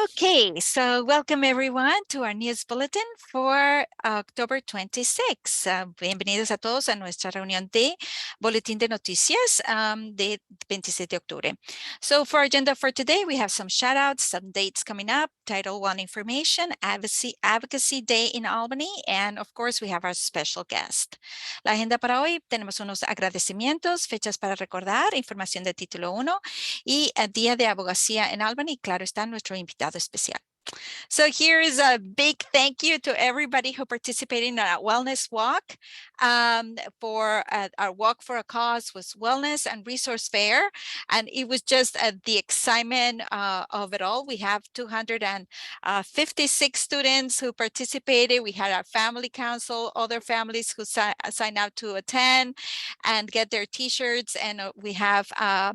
Okay, so welcome everyone to our news bulletin for October 26. Bienvenidos a todos a nuestra reunión de Boletín de Noticias de 26 de octubre. So for our agenda for today, we have some shout outs, some dates coming up, Title I information, Advocacy Day in Albany, and of course we have our special guest. La agenda para hoy tenemos unos agradecimientos, fechas para recordar, información de título 1 y Día de Abogacía en Albany. Claro está nuestro invitado especial. So here is a big thank you to everybody who participated in our wellness walk. For our walk for a cause was wellness and resource fair, and it was just the excitement of it all. We have 256 students who participated. We had our family council, other families who signed up to attend and get their t-shirts, and we have our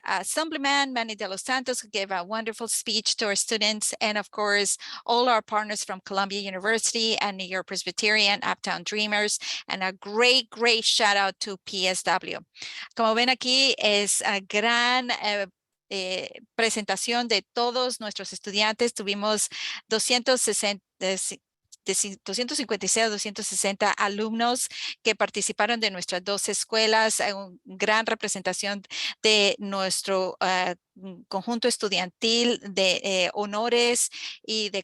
Assemblyman Manny de los Santos, who gave a wonderful speech to our students, and of course all our partners from Columbia University and New York Presbyterian, Uptown Dreamers, and a great shout out to PSW. Como ven aquí es a gran presentación de todos nuestros estudiantes. Tuvimos 256 a 260 alumnos que participaron de nuestras dos escuelas, una gran representación de nuestro conjunto estudiantil de honores y de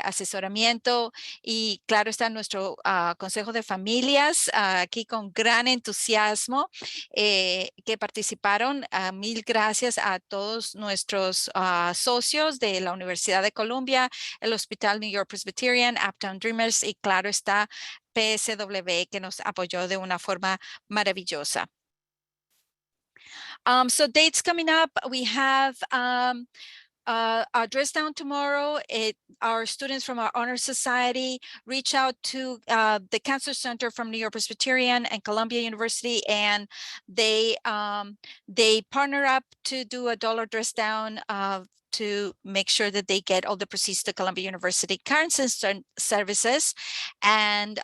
asesoramiento, y claro está nuestro consejo de familias aquí con gran entusiasmo que participaron. Mil gracias a todos nuestros socios de la Universidad de Columbia, el Hospital New York Presbyterian, Uptown Dreamers y claro está PSW, que nos apoyó de una forma maravillosa. So dates coming up, we have our dress down tomorrow. Our students from our honor society reach out to the Cancer Center from New York Presbyterian and Columbia University, and they partner up to do a dollar dress down to make sure that they get all the proceeds to Columbia University Cancer Services. And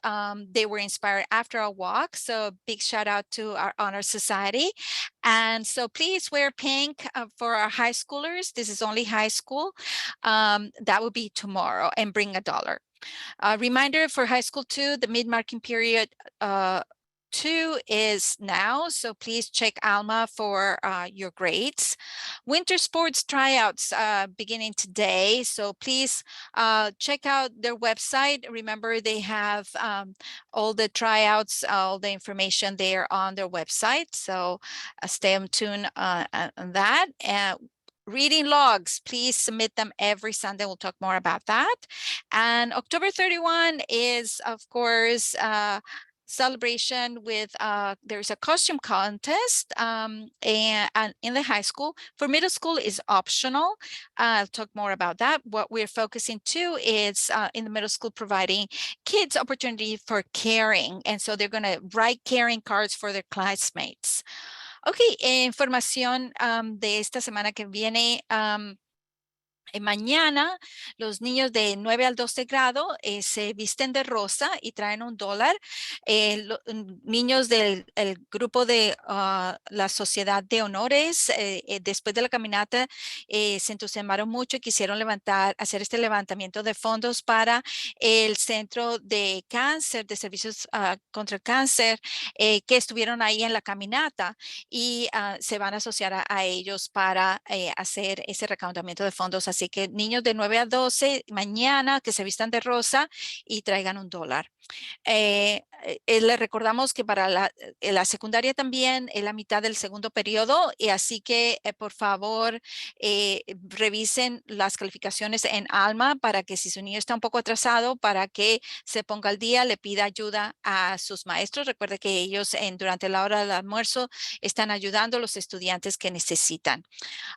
they were inspired after our walk. So big shout out to our honor society. And so please wear pink for our high schoolers. This is only high school. That will be tomorrow, and bring $1. Reminder for high school 2, the mid-marking period 2 is now, so please check Alma for your grades. Winter sports tryouts beginning today, so please check out their website. Remember, they have all the tryouts, all the information there on their website, so stay tuned on that. Reading logs, please submit them every Sunday. We'll talk more about that. And October 31 is, of course, celebration with there's a costume contest and in the high school. For middle school is optional. I'll talk more about that. What we're focusing to is in the middle school providing kids opportunity for caring, and so they're going to write caring cards for their classmates. Okay, información de esta semana que viene. Mañana los niños de 9 al 12 grado se visten de rosa y traen $1. Niños del grupo de la Sociedad de Honores, después de la caminata, se entusiasmaron mucho y quisieron hacer este levantamiento de fondos para el Centro de Cáncer, de Servicios contra el Cáncer, que estuvieron ahí en la caminata, y se van a asociar a ellos para hacer ese recaudamiento de fondos. Así que niños de 9 a 12, mañana que se vistan de rosa y traigan $1. Les recordamos que para la secundaria también es la mitad del segundo periodo, y así que por favor revisen las calificaciones en Alma para que si su niño está un poco atrasado, para que se ponga al día, le pida ayuda a sus maestros. Recuerde que ellos durante la hora del almuerzo están ayudando a los estudiantes que necesitan.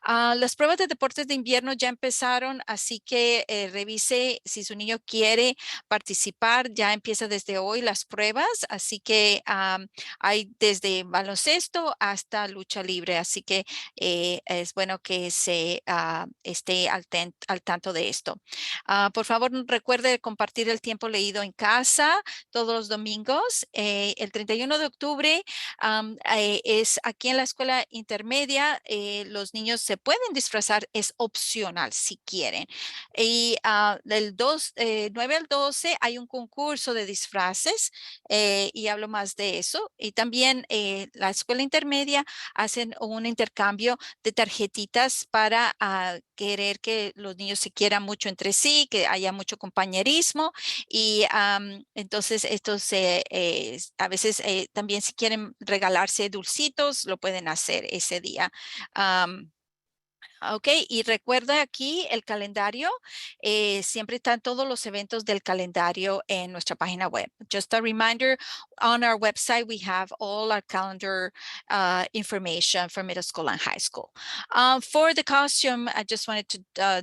Las pruebas de deportes de invierno ya empezaron, así que revise si su niño quiere participar. Ya empieza desde hoy las pruebas, así que hay desde baloncesto hasta lucha libre, así que es bueno que se esté al tanto de esto. Por favor, recuerde compartir el tiempo leído en casa todos los domingos. El 31 de octubre es aquí en la escuela intermedia. Los niños se pueden disfrazar, es opcional. si quieren. Y del 9 al 12 hay un concurso de disfraces y hablo más de eso. Y también la escuela intermedia hacen un intercambio de tarjetitas para querer que los niños se quieran mucho entre sí, que haya mucho compañerismo y entonces estos a veces también si quieren regalarse dulcitos lo pueden hacer ese día. Ok, y recuerda aquí el calendario, siempre están todos los eventos del calendario en nuestra página web. Just a reminder, on our website we have all our calendar information for middle school and high school. For the costume, I just wanted to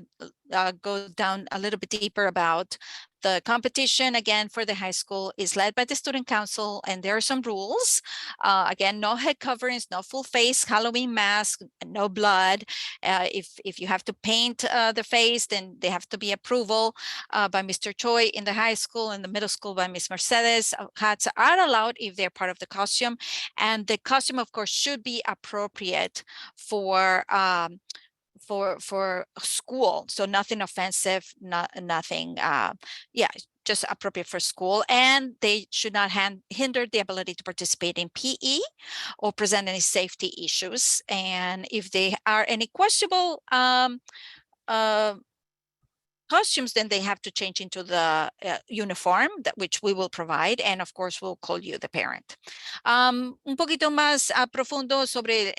go down a little bit deeper about the competition. Again, for the high school is led by the student council, and there are some rules. Again, no head coverings, no full face Halloween mask, no blood. If you have to paint the face, then they have to be approval by Mr. Choi in the high school, and the middle school by Miss Mercedes. Hats are allowed if they're part of the costume, and the costume, of course, should be appropriate for school, so nothing offensive, nothing yeah, just appropriate for school, and they should not hinder the ability to participate in PE or present any safety issues. And if they are any questionable costumes, then they have to change into the uniform, which we will provide, and of course we'll call you the parent. Un poquito más profundo sobre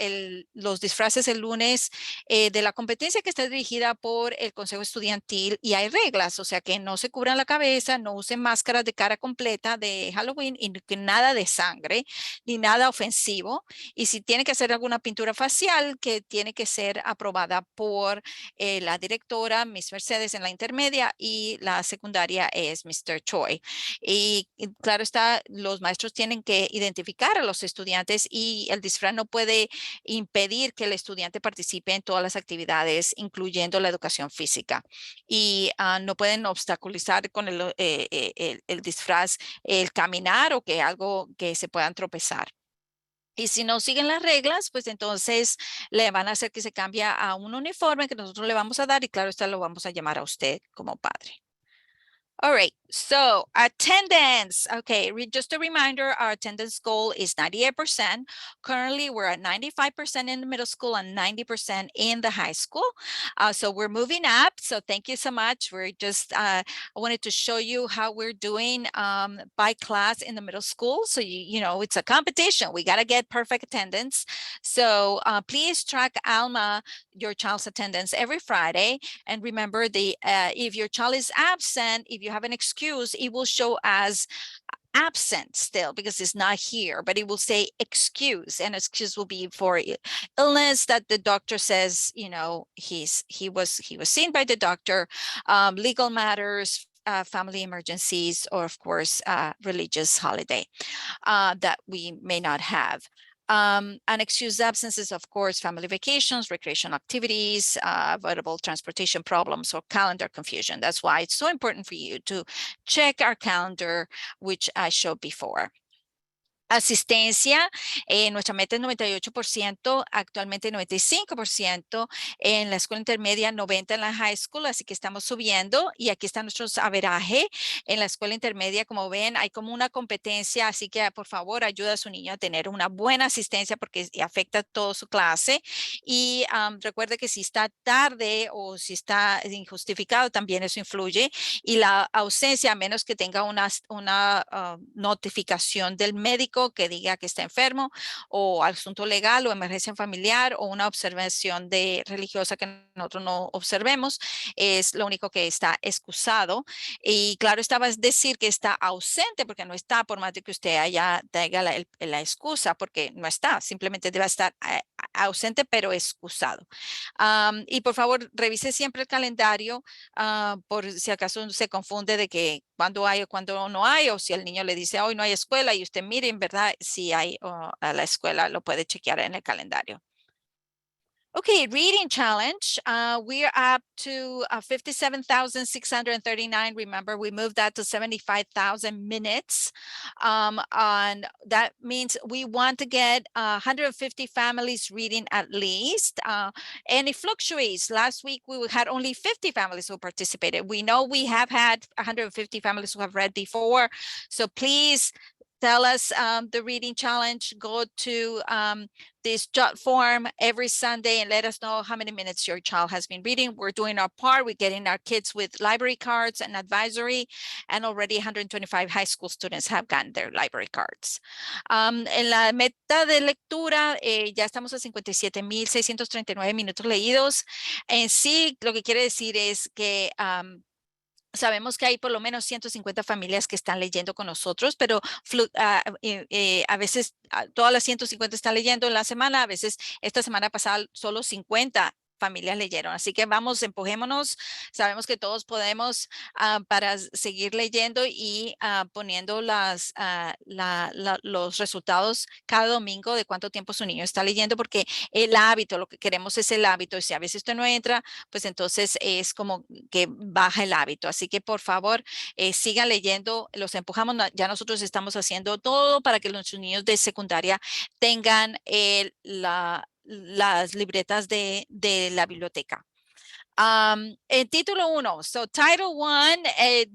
los disfraces el lunes de la competencia que está dirigida por el Consejo Estudiantil, y hay reglas, o sea que no se cubran la cabeza, no usen máscaras de cara completa de Halloween y que nada de sangre ni nada ofensivo, y si tiene que hacer alguna pintura facial, que tiene que ser aprobada por la directora, Miss Mercedes, en la intermedia, y la secundaria es Mr. Choi. Y claro está, los maestros tienen que identificar a los estudiantes y el disfraz no puede impedir que el estudiante participe en todas las actividades, incluyendo la educación física. Y no pueden obstaculizar con el disfraz el caminar o que algo que se puedan tropezar. Y si no siguen las reglas, pues entonces le van a hacer que se cambie a un uniforme que nosotros le vamos a dar, y claro, esto lo vamos a llamar a usted como padre. All right, so attendance. Okay, just a reminder, our attendance goal is 98%. Currently, we're at 95% in the middle school and 90% in the high school. So we're moving up. So thank you so much. We're just, I wanted to show you how we're doing by class in the middle school. So, you know, it's a competition. We got to get perfect attendance. So please track Alma, your child's attendance every Friday. And remember, if your child is absent, if you have an excuse, it will show as absent still because it's not here, but it will say excuse, and excuse will be for illness that the doctor says, you know, he was seen by the doctor, legal matters, family emergencies, or of course religious holiday that we may not have. Unexcused absences, of course, family vacations, recreational activities, avoidable transportation problems, or calendar confusion. That's why it's so important for you to check our calendar, which I showed before. Asistencia, nuestra meta es 98%, actualmente 95% en la escuela intermedia, 90% en la high school, así que estamos subiendo, y aquí está nuestro averaje en la escuela intermedia. Como ven, hay como una competencia, así que por favor ayuda a su niño a tener una buena asistencia porque afecta toda su clase, y recuerde que si está tarde o si está injustificado, también eso influye, y la ausencia, a menos que tenga una notificación del médico que diga que está enfermo, o asunto legal o emergencia familiar, o una observación religiosa que nosotros no observemos, es lo único que está excusado. Y claro, estaba decir que está ausente porque no está, por más de que usted tenga la excusa, porque no está, simplemente debe estar ausente pero excusado. Y por favor, revise siempre el calendario por si acaso se confunde de que cuando hay o cuando no hay, o si el niño le dice hoy no hay escuela y usted mire, en verdad, si hay a la escuela, lo puede chequear en el calendario. Okay, reading challenge. We are up to 57,639. Remember, we moved that to 75,000 minutes. And that means we want to get 150 families reading at least. And it fluctuates. Last week, we had only 50 families who participated. We know we have had 150 families who have read before. So please tell us the reading challenge. Go to this jot form every Sunday and let us know how many minutes your child has been reading. We're doing our part. We're getting our kids with library cards and advisory, and already 125 high school students have gotten their library cards. En la meta de lectura, ya estamos a 57,639 minutos leídos. En sí, lo que quiere decir es que sabemos que hay por lo menos 150 familias que están leyendo con nosotros, pero a veces todas las 150 están leyendo en la semana, a veces esta semana pasada solo 50 familias leyeron. Así que vamos, empujémonos. Sabemos que todos podemos para seguir leyendo y poniendo los resultados cada domingo de cuánto tiempo su niño está leyendo, porque el hábito, lo que queremos es el hábito. Y si a veces usted no entra, pues entonces es como que baja el hábito. Así que por favor, sigan leyendo, los empujamos. Ya nosotros estamos haciendo todo para que los niños de secundaria tengan las libretas de la biblioteca. Título 1. So title 1,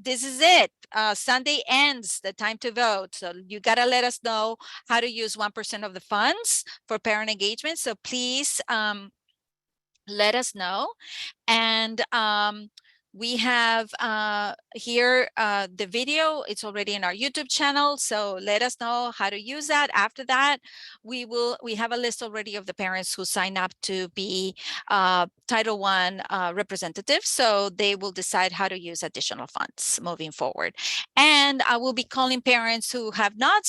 this is it. Sunday ends, the time to vote. So you got to let us know how to use 1% of the funds for parent engagement. So please let us know. And we have here the video. It's already in our YouTube channel. So let us know how to use that. After that, we have a list already of the parents who sign up to be Title I representatives. So they will decide how to use additional funds moving forward. And I will be calling parents who have not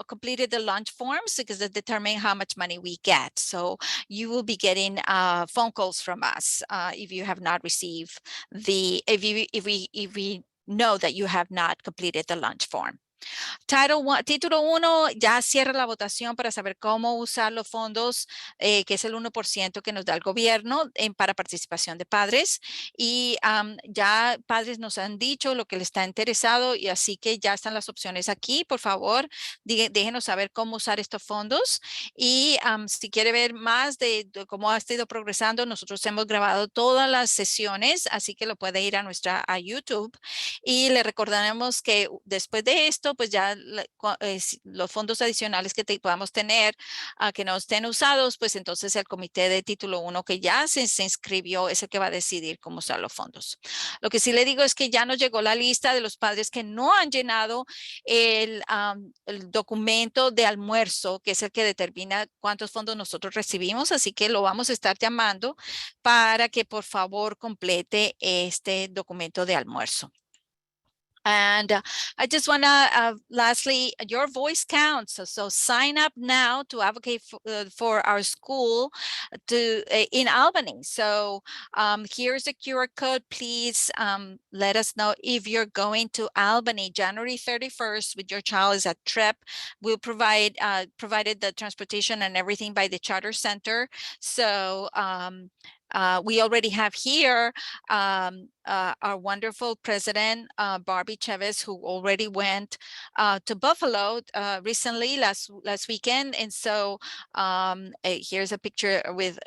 completed the lunch forms, because they determine how much money we get. So you will be getting phone calls from us if you have not received if we know that you have not completed the lunch form. Título 1, ya cierra la votación para saber cómo usar los fondos, que es el 1% que nos da el gobierno para participación de padres. Y ya padres nos han dicho lo que les está interesado, y así que ya están las opciones aquí. Por favor, déjenos saber cómo usar estos fondos. Y si quiere ver más de cómo ha estado progresando, nosotros hemos grabado todas las sesiones, así que lo puede ir a YouTube. Y le recordaremos que después de esto, pues ya los fondos adicionales que podamos tener que no estén usados, pues entonces el comité de título 1 que ya se inscribió es el que va a decidir cómo usar los fondos. Lo que sí le digo es que ya nos llegó la lista de los padres que no han llenado el documento de almuerzo, que es el que determina cuántos fondos nosotros recibimos, así que lo vamos a estar llamando para que por favor complete este documento de almuerzo. And I just want to, lastly, your voice counts. So sign up now to advocate for our school in Albany. So here's the QR code. Please let us know if you're going to Albany January 31st with your child. Is a trip. We'll provided the transportation and everything by the Charter Center. So we already have here our wonderful president, Barbie Chavez, who already went to Buffalo recently last weekend. And so here's a picture with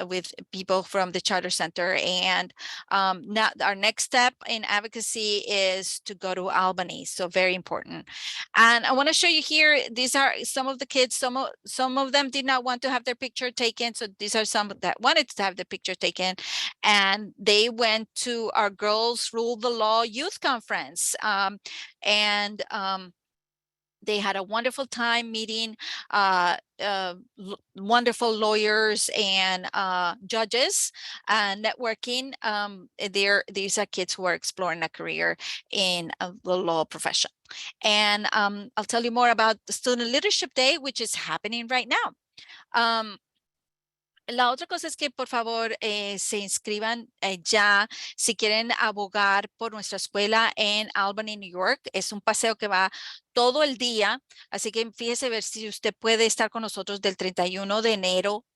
people from the Charter Center. And now our next step in advocacy is to go to Albany. So very important. And I want to show you here, these are some of the kids. Some of them did not want to have their picture taken. So these are some that wanted to have the picture taken. And they went to our Girls Rule the Law Youth Conference. They had a wonderful time meeting wonderful lawyers and judges, networking. These are kids who are exploring a career in the law profession. And I'll tell you more about the Student Leadership Day, which is happening right now. La otra cosa es que por favor se inscriban ya si quieren abogar por nuestra escuela en Albany, New York. Es un paseo que va todo el día, así que fíjese ver si usted puede estar con nosotros del 31 de enero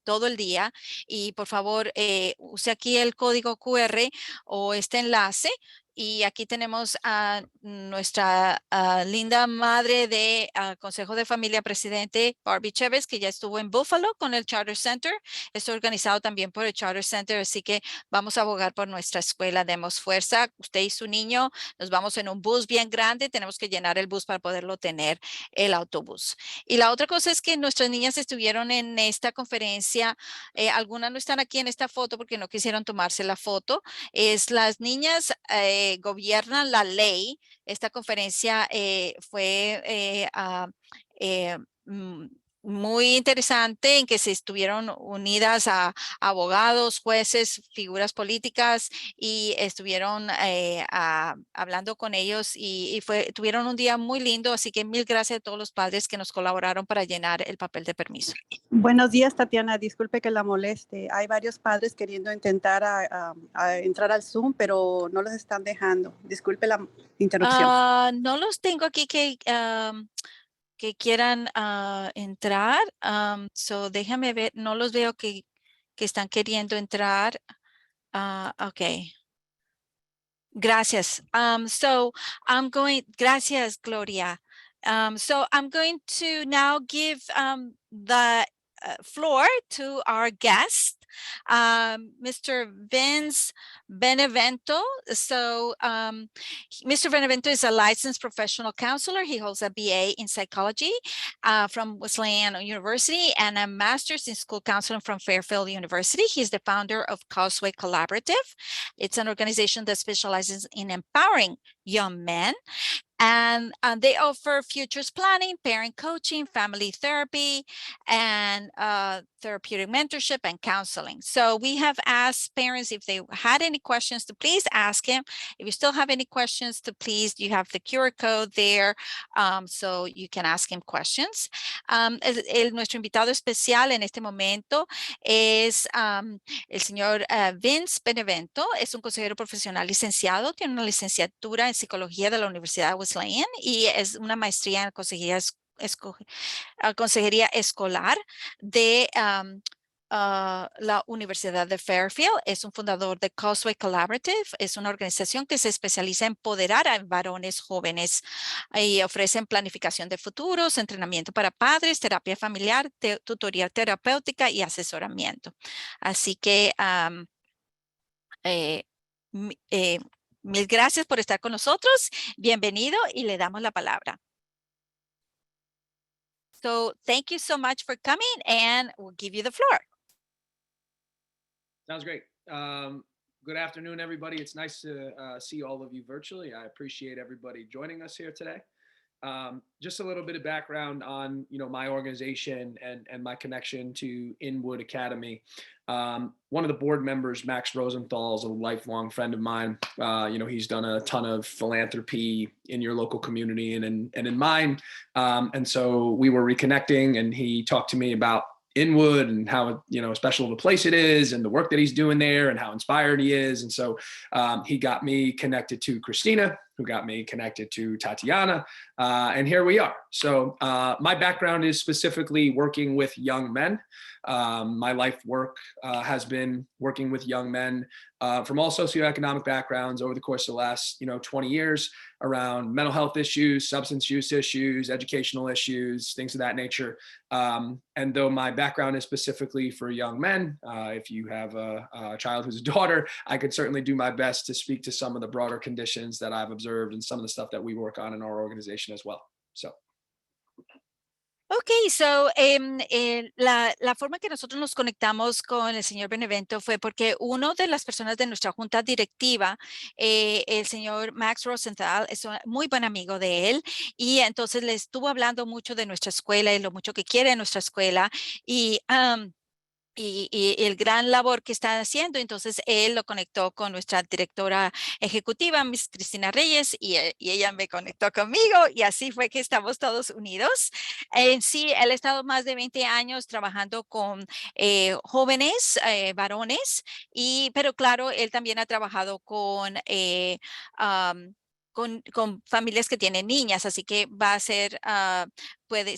todo el día. Y por favor, use aquí el código QR o este enlace. Y aquí tenemos a nuestra linda madre de Consejo de Familia, presidente Barbie Chévez, que ya estuvo en Buffalo con el Charter Center. Esto organizado también por el Charter Center, así que vamos a abogar por nuestra escuela. Demos fuerza. Usted y su niño, nos vamos en un bus bien grande. Tenemos que llenar el bus para poderlo tener el autobús. Y la otra cosa es que nuestras niñas estuvieron en esta conferencia. Algunas no están aquí en esta foto porque no quisieron tomarse la foto. Es las niñas gobiernan la ley. Esta conferencia fue mm, muy interesante en que se estuvieron unidas a abogados, jueces, figuras políticas y estuvieron hablando con ellos y tuvieron un día muy lindo. Así que mil gracias a todos los padres que nos colaboraron para llenar el papel de permiso. Buenos días, Tatiana. Disculpe que la moleste. Hay varios padres queriendo intentar a entrar al Zoom, pero no los están dejando. Disculpe la interrupción. No los tengo aquí que quieran entrar. Déjame ver, no los veo que están queriendo entrar. Ok. Gracias. Gracias, Gloria. So I'm going to now give the floor to our guest, Mr. Vince Benevento. So Mr. Benevento is a licensed professional counselor. He holds a BA in psychology from Wesleyan University and a master's in school counseling from Fairfield University. He's the founder of Causeway Collaborative. It's an organization that specializes in empowering young men. And they offer futures planning, parent coaching, family therapy, and therapeutic mentorship and counseling. So we have asked parents if they had any questions to please ask him. If you still have any questions to please, you have the QR code there, so you can ask him questions. Nuestro invitado especial en este momento es el señor Vince Benevento. Es un consejero profesional licenciado, tiene una licenciatura en psicología de la Universidad de Wesleyan y es una maestría en consejería escolar de la Universidad de Fairfield. Es un fundador de Causeway Collaborative. Es una organización que se especializa en empoderar a varones jóvenes y ofrecen planificación de futuros, entrenamiento para padres, terapia familiar, tutoría terapéutica y asesoramiento. Así que mil gracias por estar con nosotros. Bienvenido y le damos la palabra. So thank you so much for coming and we'll give you the floor. Sounds great. Good afternoon, everybody. It's nice to see all of you virtually. I appreciate everybody joining us here today. Just a little bit of background on, my organization and my connection to Inwood Academy. One of the board members, Max Rosenthal, is a lifelong friend of mine. He's done a ton of philanthropy in your local community and in mine. And so we were reconnecting and he talked to me about Inwood and how, special of a place it is and the work that he's doing there and how inspired he is. And so he got me connected to Christina, who got me connected to Tatiana. And here we are. So my background is specifically working with young men. My life work has been working with young men from all socioeconomic backgrounds over the course of the last, 20 years around mental health issues, substance use issues, educational issues, things of that nature. And though my background is specifically for young men, if you have a child who's a daughter, I could certainly do my best to speak to some of the broader conditions that I've observed and some of the stuff that we work on in our organization as well. So. Ok, so la forma que nosotros nos conectamos con el señor Benevento fue porque una de las personas de nuestra junta directiva, el señor Max Rosenthal, es un muy buen amigo de él y entonces le estuvo hablando mucho de nuestra escuela y lo mucho que quiere nuestra escuela y el gran labor que está haciendo. Entonces él lo conectó con nuestra directora ejecutiva, Miss Cristina Reyes, y ella me conectó conmigo y así fue que estamos todos unidos. En sí, él ha estado más de 20 años trabajando con jóvenes, varones, pero claro, él también ha trabajado con con familias que tienen niñas, así que va a ser,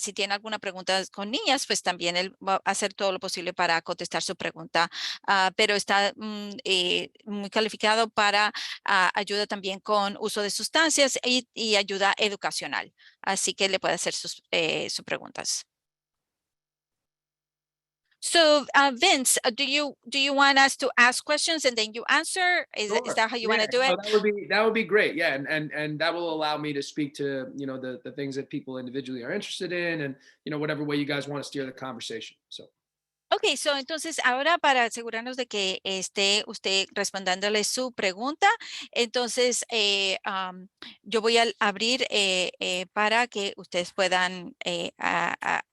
si tiene alguna pregunta con niñas, pues también él va a hacer todo lo posible para contestar su pregunta, pero está muy calificado para ayuda también con uso de sustancias y ayuda educacional, así que le puede hacer sus preguntas. So, Vince, do you want us to ask questions and then you answer? Is Sure. that how you want to do No, it? that would be great. Yeah, and that will allow me to speak to the things that people individually are interested in, and whatever way you guys want to steer the conversation. So. Ok, entonces ahora para asegurarnos de que esté usted respondiéndole su pregunta, entonces yo voy a abrir para que ustedes puedan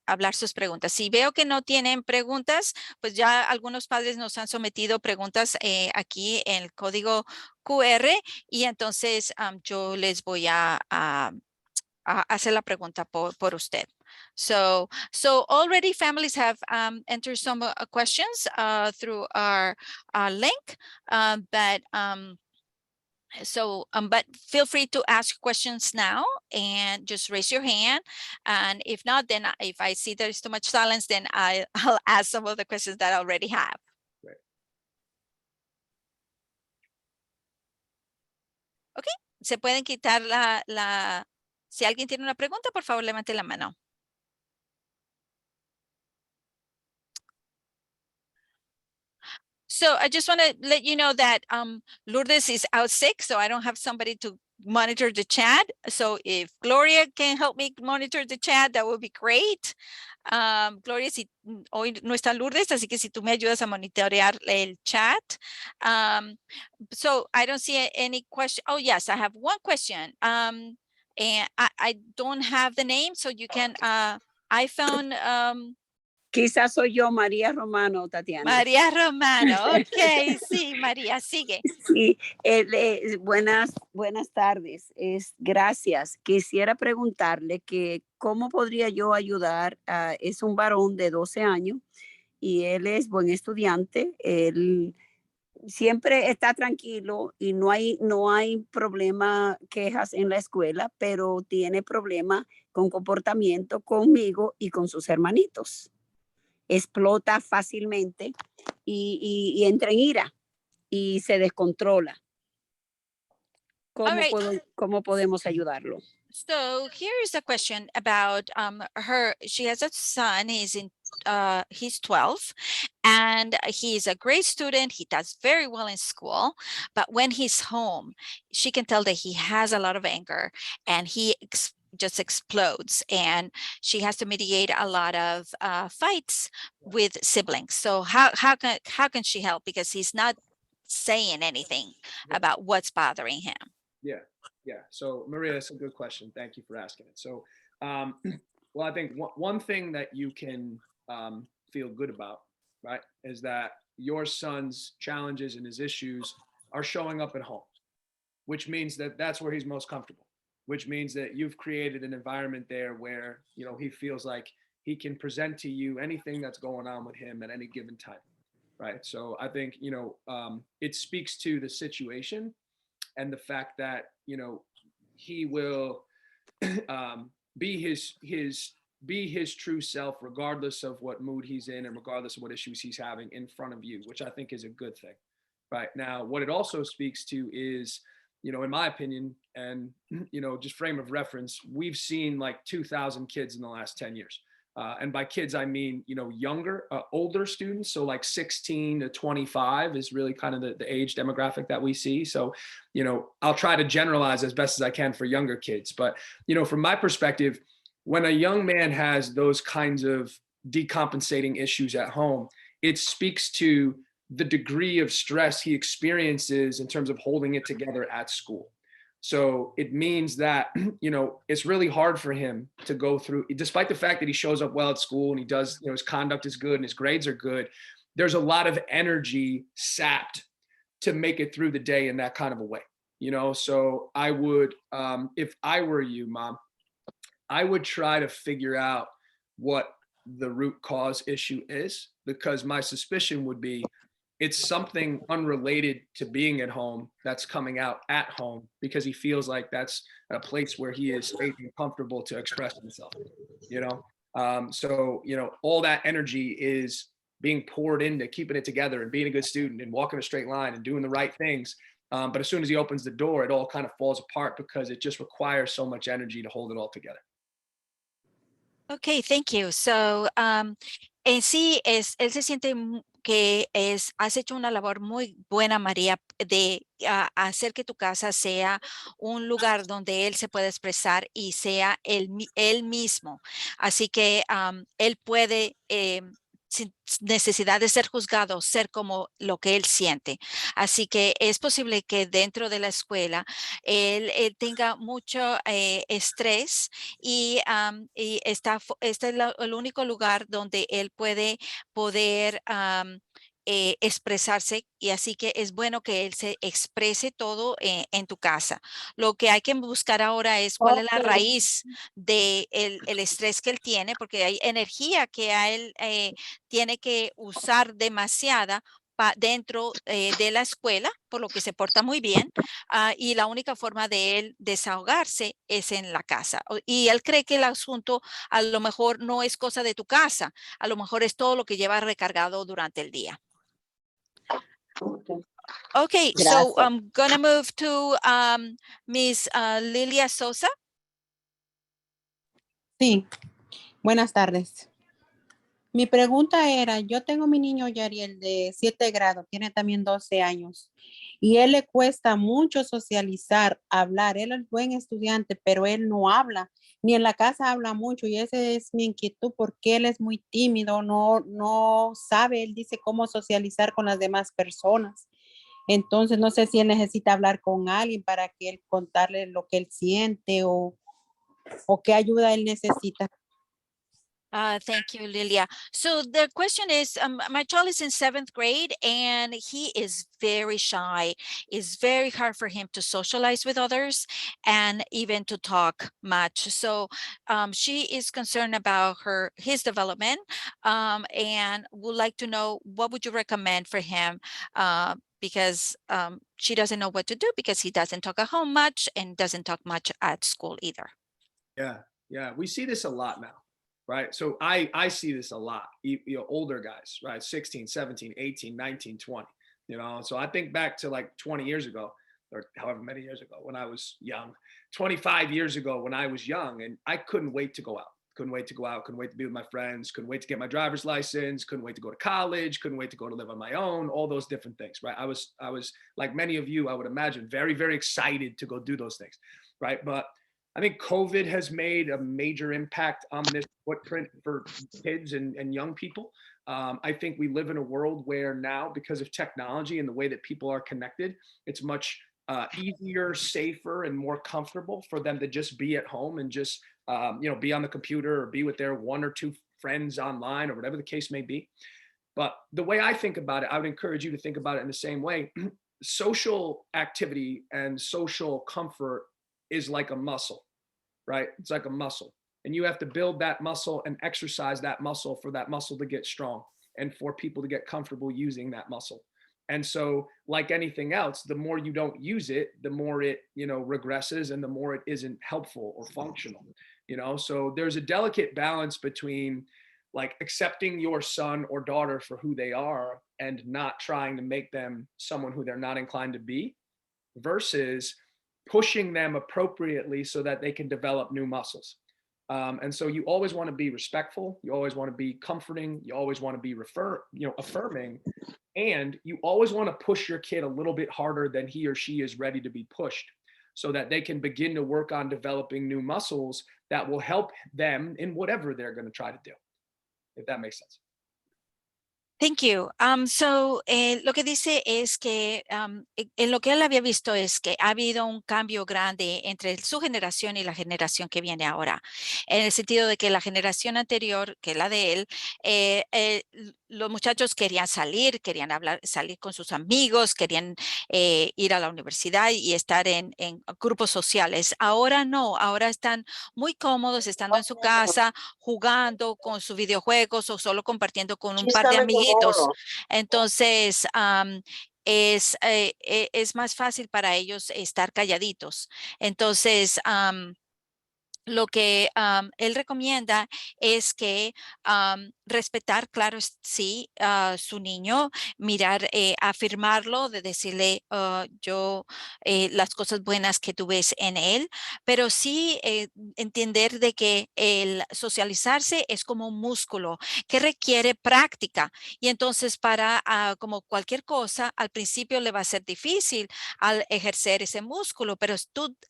hablar sus preguntas. Si veo que no tienen preguntas, pues ya algunos padres nos han sometido preguntas aquí en el código QR y entonces yo les voy a hacer la pregunta por usted. So already families have entered some questions through our link, but feel free to ask questions now and just raise your hand. And if not, then if I see there's too much silence, then I'll ask some of the questions that I already have. Right. Okay, se pueden quitar si alguien tiene una pregunta, por favor, levante la mano. So I just want to let you know that Lourdes is out sick, so I don't have somebody to monitor the chat. So if Gloria can help me monitor the chat, that would be great. Gloria, si hoy no está Lourdes, así que si tú me ayudas a monitorear el chat. So I don't see any question. Oh, yes, I have one question. And I don't have the name, so you can iPhone. Quizás soy yo, María Romano, Tatiana. María Romano, ok, sí, María, sigue. Sí, buenas tardes, gracias. Quisiera preguntarle que cómo podría yo ayudar, es un varón de 12 años y él es buen estudiante, él siempre está tranquilo y no hay problema, quejas en la escuela, pero tiene problemas con comportamiento conmigo y con sus hermanitos. Explota fácilmente y entra en ira y se descontrola. ¿Cómo podemos ayudarlo? So here is a question about she has a son, he's 12 and he's a great student. He does very well in school, but when he's home, she can tell that he has a lot of anger and he just explodes, and she has to mediate a lot of fights with siblings. So how can she help, because he's not saying anything about what's bothering him? Yeah. So Maria, that's a good question. Thank you for asking it. So, well, I think one thing that you can feel good about, right, is that your son's challenges and his issues are showing up at home, which means that that's where he's most comfortable, which means that you've created an environment there where, he feels like he can present to you anything that's going on with him at any given time, right? So I think, it speaks to the situation and the fact that, he will be his true self, regardless of what mood he's in and regardless of what issues he's having in front of you, which I think is a good thing. Right now, what it also speaks to is, in my opinion, and, just frame of reference, we've seen like 2,000 kids in the last 10 years. And by kids, I mean, older students. So like 16 to 25 is really kind of the age demographic that we see. So, I'll try to generalize as best as I can for younger kids. But, from my perspective, when a young man has those kinds of decompensating issues at home, it speaks to the degree of stress he experiences in terms of holding it together at school. So it means that, it's really hard for him to go through, despite the fact that he shows up well at school and he does, his conduct is good and his grades are good. There's a lot of energy sapped to make it through the day in that kind of a way, So I would, if I were you, Mom, I would try to figure out what the root cause issue is, because my suspicion would be it's something unrelated to being at home that's coming out at home because he feels like that's a place where he is safe and comfortable to express himself, you know? So, you know, all that energy is being poured into keeping it together and being a good student and walking a straight line and doing the right things. But as soon as he opens the door, it all kind of falls apart because it just requires so much energy to hold it all together. Okay, thank you. So, en sí, él se siente que has hecho una labor muy buena, María, de hacer que tu casa sea un lugar donde él se pueda expresar y sea él mismo. Así que él puede, sin necesidad de ser juzgado, ser como lo que él siente. Así que es posible que dentro de la escuela él tenga mucho estrés y este es el único lugar donde él puede poder expresarse, y así que es bueno que él se exprese todo en tu casa. Lo que hay que buscar ahora es cuál es la Ok. raíz de el estrés que él tiene, porque hay energía que a él tiene que usar demasiada dentro de la escuela, por lo que se porta muy bien, y la única forma de él desahogarse es en la casa. Y él cree que el asunto a lo mejor no es cosa de tu casa, a lo mejor es todo lo que lleva recargado durante el día. Okay, so Gracias. I'm gonna move to Miss Lilia Sosa. Sí, buenas tardes. Mi pregunta era, yo tengo mi niño Yariel de 7 grados, tiene también 12 años, y él le cuesta mucho socializar, hablar. Él es buen estudiante, pero él no habla, ni en la casa habla mucho, y esa es mi inquietud, porque él es muy tímido, no sabe, él dice cómo socializar con las demás personas. Entonces, no sé si él necesita hablar con alguien para que él contarle lo que él siente o qué ayuda él necesita. Thank you, Lilia. So the question is, my child is in 7th grade and he is very shy. It's very hard for him to socialize with others and even to talk much. So she is concerned about his development and would like to know what would you recommend for him because she doesn't know what to do because he doesn't talk at home much and doesn't talk much at school either. Yeah, we see this a lot now, right? So I see this a lot, you know, older guys, right? 16, 17, 18, 19, 20, you know? So I think back to like 20 years ago, or however many years ago when I was young, 25 years ago when I was young, and I couldn't wait to go out. Couldn't wait to go out, couldn't wait to be with my friends, couldn't wait to get my driver's license, couldn't wait to go to college, couldn't wait to go to live on my own, all those different things, right? I was like many of you, I would imagine, very, very excited to go do those things, right? But I think COVID has made a major impact on this footprint for kids and young people. I think we live in a world where now, because of technology and the way that people are connected, it's much easier, safer, and more comfortable for them to just be at home and just you know, be on the computer or be with their one or two friends online or whatever the case may be. But the way I think about it, I would encourage you to think about it in the same way. Social activity and social comfort is like a muscle, right? It's like a muscle. And you have to build that muscle and exercise that muscle for that muscle to get strong and for people to get comfortable using that muscle. And so, like anything else, the more you don't use it, the more it, you know, regresses and the more it isn't helpful or functional, you know? So there's a delicate balance between like accepting your son or daughter for who they are and not trying to make them someone who they're not inclined to be versus pushing them appropriately so that they can develop new muscles. And so you always want to be respectful. You always want to be comforting. You always want to be affirming. And you always want to push your kid a little bit harder than he or she is ready to be pushed so that they can begin to work on developing new muscles that will help them in whatever they're going to try to do, if that makes sense. Thank you. So, lo que dice es que en lo que él había visto es que ha habido un cambio grande entre su generación y la generación que viene ahora, en el sentido de que la generación anterior, que la de él, los muchachos querían salir, querían hablar, salir con sus amigos, querían ir a la universidad y estar en grupos sociales. Ahora no, ahora están muy cómodos estando en su casa, jugando con sus videojuegos o solo compartiendo con un par de amiguitos. Entonces, es más fácil para ellos estar calladitos. Entonces, lo que él recomienda es que respetar, claro, sí, a su niño, mirar, afirmarlo, de decirle las cosas buenas que tú ves en él, pero sí entender de que el socializarse es como un músculo que requiere práctica. Y entonces como cualquier cosa, al principio le va a ser difícil al ejercer ese músculo, pero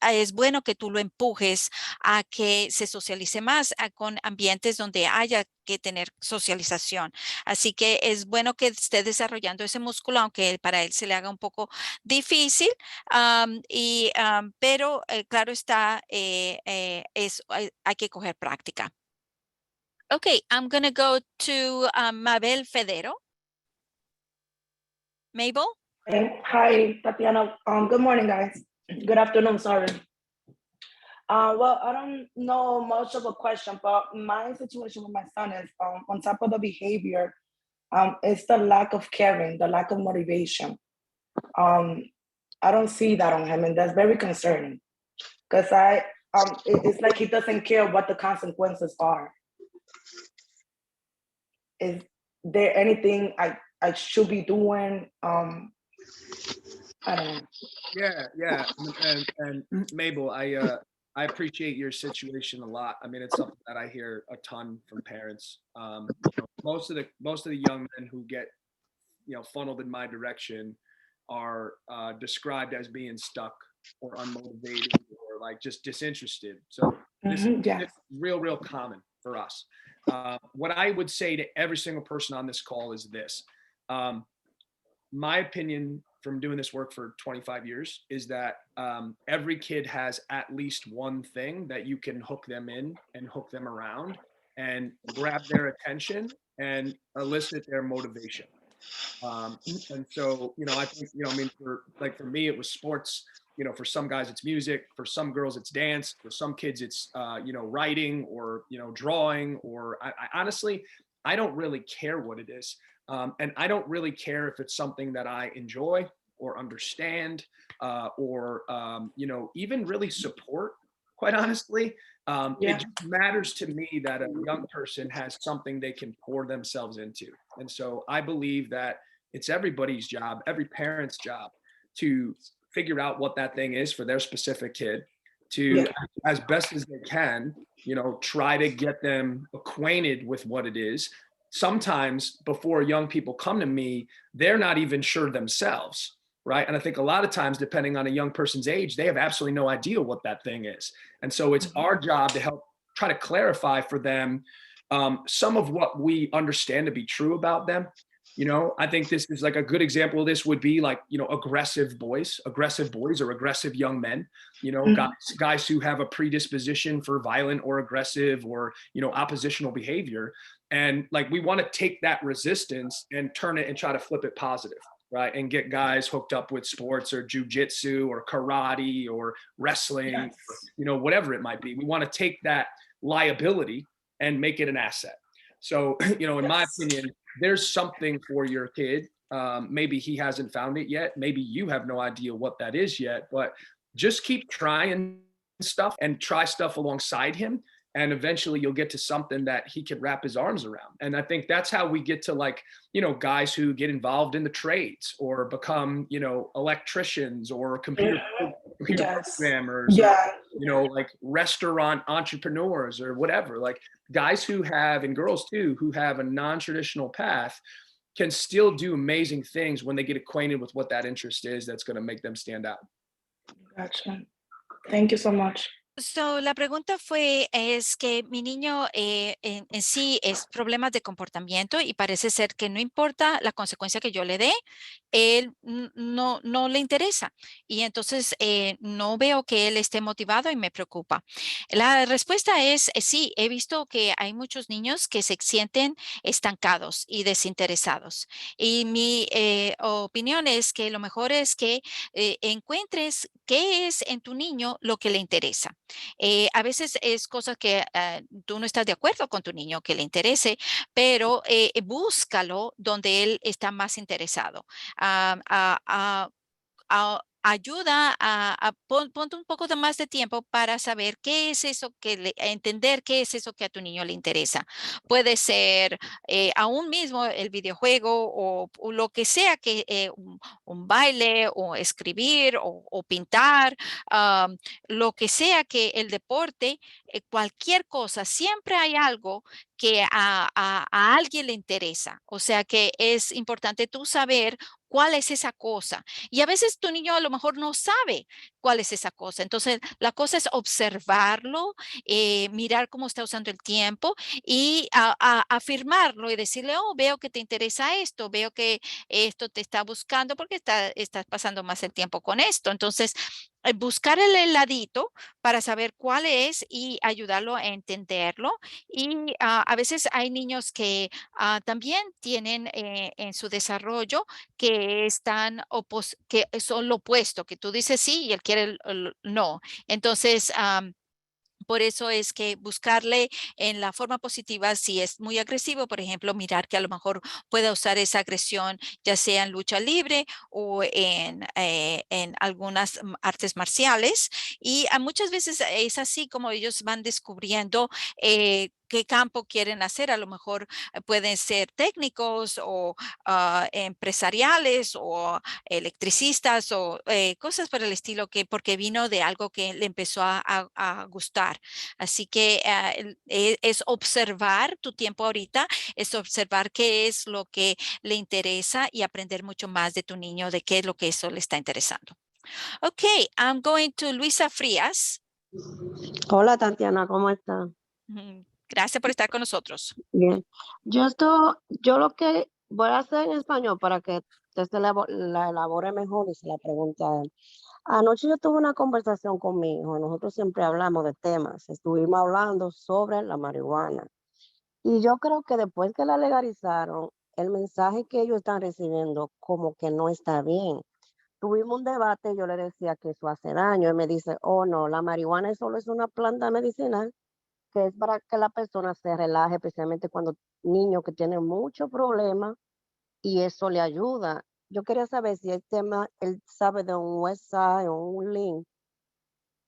es bueno que tú lo empujes a que se socialice más con ambientes donde haya que tener socialización. Así que es bueno que esté desarrollando ese músculo, aunque para él se le haga un poco difícil, pero claro está, hay que coger práctica. Okay, I'm going to go to Mabel Federo. Mabel? Hi, Tatiana. Good morning, guys. Good afternoon, sorry. Well, I don't know much of a question, but my situation with my son is on top of the behavior, it's the lack of caring, the lack of motivation. I don't see that on him, and that's very concerning because it's like he doesn't care what the consequences are. Is there anything I should be doing? I don't know. Yeah. And Mabel, I appreciate your situation a lot. I mean, it's something that I hear a ton from parents. Most of the young men who get, funneled in my direction are described as being stuck or unmotivated or like just disinterested. So this is real common for us. What I would say to every single person on this call is this. My opinion from doing this work for 25 years is that every kid has at least one thing that you can hook them in and hook them around and grab their attention and elicit their motivation. And so, I think, for me, it was sports. For some guys, it's music. For some girls, it's dance. For some kids, it's, writing or, drawing. Or I honestly, I don't really care what it is. And I don't really care if it's something that I enjoy or understand or, even really support, quite honestly. It just matters to me that a young person has something they can pour themselves into. And so I believe that it's everybody's job, every parent's job to figure out what that thing is for their specific kid, to as best as they can, try to get them acquainted with what it is. Sometimes before young people come to me, they're not even sure themselves, right? And I think a lot of times, depending on a young person's age, they have absolutely no idea what that thing is. And so it's our job to help try to clarify for them some of what we understand to be true about them. I think this is like a good example of this would be like, aggressive boys or aggressive young men, guys who have a predisposition for violent or aggressive or, oppositional behavior. And like, we want to take that resistance and turn it and try to flip it positive, right? And get guys hooked up with sports or jujitsu or karate or wrestling, or, whatever it might be. We want to take that liability and make it an asset. So, in my opinion, there's something for your kid. Maybe he hasn't found it yet. Maybe you have no idea what that is yet, but just keep trying stuff and try stuff alongside him. And eventually you'll get to something that he can wrap his arms around. And I think that's how we get to like, guys who get involved in the trades or become, electricians or computer programmers, or, like restaurant entrepreneurs or whatever, like guys who have, and girls too, who have a non-traditional path can still do amazing things when they get acquainted with what that interest is that's going to make them stand out. Gotcha. Thank you so much. So, la pregunta es que mi niño en sí es problemas de comportamiento y parece ser que no importa la consecuencia que yo le dé, él no le interesa. Y entonces no veo que él esté motivado y me preocupa. La respuesta es sí, he visto que hay muchos niños que se sienten estancados y desinteresados. Y mi opinión es que lo mejor es que encuentres qué es en tu niño lo que le interesa. A veces es cosas que tú no estás de acuerdo con tu niño que le interese, pero búscalo donde él está más interesado. Ayuda ponte un poco de más de tiempo para saber qué es eso entender qué es eso que a tu niño le interesa. Puede ser aún mismo el videojuego o lo que sea que un baile o escribir o pintar, lo que sea que el deporte, cualquier cosa, siempre hay algo que a alguien le interesa. O sea que es importante tú saber cuál es esa cosa. Y a veces tu niño a lo mejor no sabe cuál es esa cosa. Entonces, la cosa es observarlo, mirar cómo está usando el tiempo y afirmarlo y decirle, oh, veo que te interesa esto, veo que esto te está buscando porque estás pasando más el tiempo con esto. Entonces, buscar el heladito para saber cuál es y ayudarlo a entenderlo. Y a veces hay niños que también tienen en su desarrollo que son lo opuesto, que tú dices sí y él quiere no. Entonces, por eso es que buscarle en la forma positiva, si es muy agresivo, por ejemplo, mirar que a lo mejor pueda usar esa agresión, ya sea en lucha libre o en algunas artes marciales. Y muchas veces es así como ellos van descubriendo qué campo quieren hacer. A lo mejor pueden ser técnicos o empresariales o electricistas o cosas por el estilo, que porque vino de algo que le empezó a gustar. Así que es observar tu tiempo ahorita, es observar qué es lo que le interesa y aprender mucho más de tu niño, de qué es lo que eso le está interesando. Okay, I'm going to Luisa Frías. Hola Tatiana, ¿cómo estás? Gracias por estar con nosotros. Bien. Yo lo que voy a hacer en español para que usted la elabore mejor y se la pregunte a él. Anoche yo tuve una conversación con mi hijo, nosotros siempre hablamos de temas, estuvimos hablando sobre la marihuana. Y yo creo que después que la legalizaron, el mensaje que ellos están recibiendo como que no está bien. Tuvimos un debate, yo le decía que eso hace daño, él me dice, oh no, la marihuana solo es una planta medicinal que es para que la persona se relaje, especialmente cuando niños que tienen muchos problemas y eso le ayuda. Yo quería saber si el tema, él sabe de un website o un link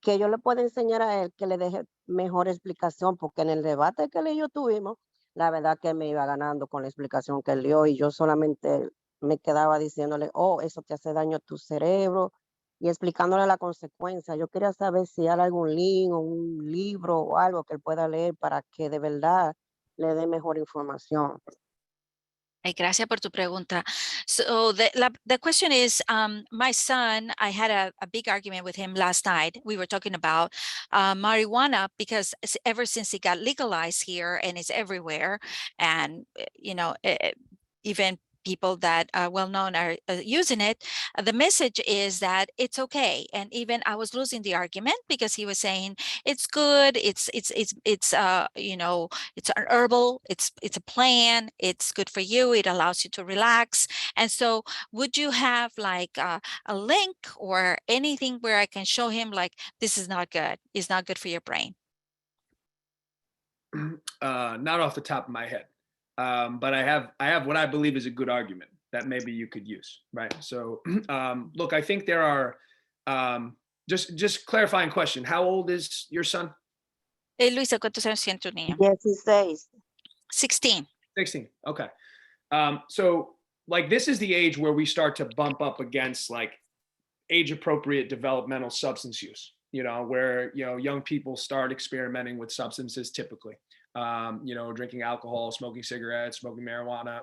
que yo le pueda enseñar a él que le deje mejor explicación, porque en el debate que él y yo tuvimos, la verdad que me iba ganando con la explicación que él dio y yo solamente me quedaba diciéndole, oh, eso te hace daño a tu cerebro y explicándole la consecuencia. Yo quería saber si hay algún link o un libro o algo que él pueda leer para que de verdad le dé mejor información. Ay, gracias por tu pregunta. So the question is, my son, I had a big argument with him last night. We were talking about marijuana because ever since it got legalized here and it's everywhere, and even people that are well known are using it. The message is that it's okay, and even I was losing the argument because he was saying it's good. It's an herbal, it's a plant, it's good for you, it allows you to relax. And so would you have like a link or anything where I can show him like this is not good, it's not good for your brain? Not off the top of my head, but I have what I believe is a good argument that maybe you could use, right? So look, I think there are just clarifying question. How old is your son? Luisa, ¿cuántos años tiene tu niño? 16. 16. 16. Okay. So like this is the age where we start to bump up against like age appropriate developmental substance use, where, young people start experimenting with substances typically, drinking alcohol, smoking cigarettes, smoking marijuana,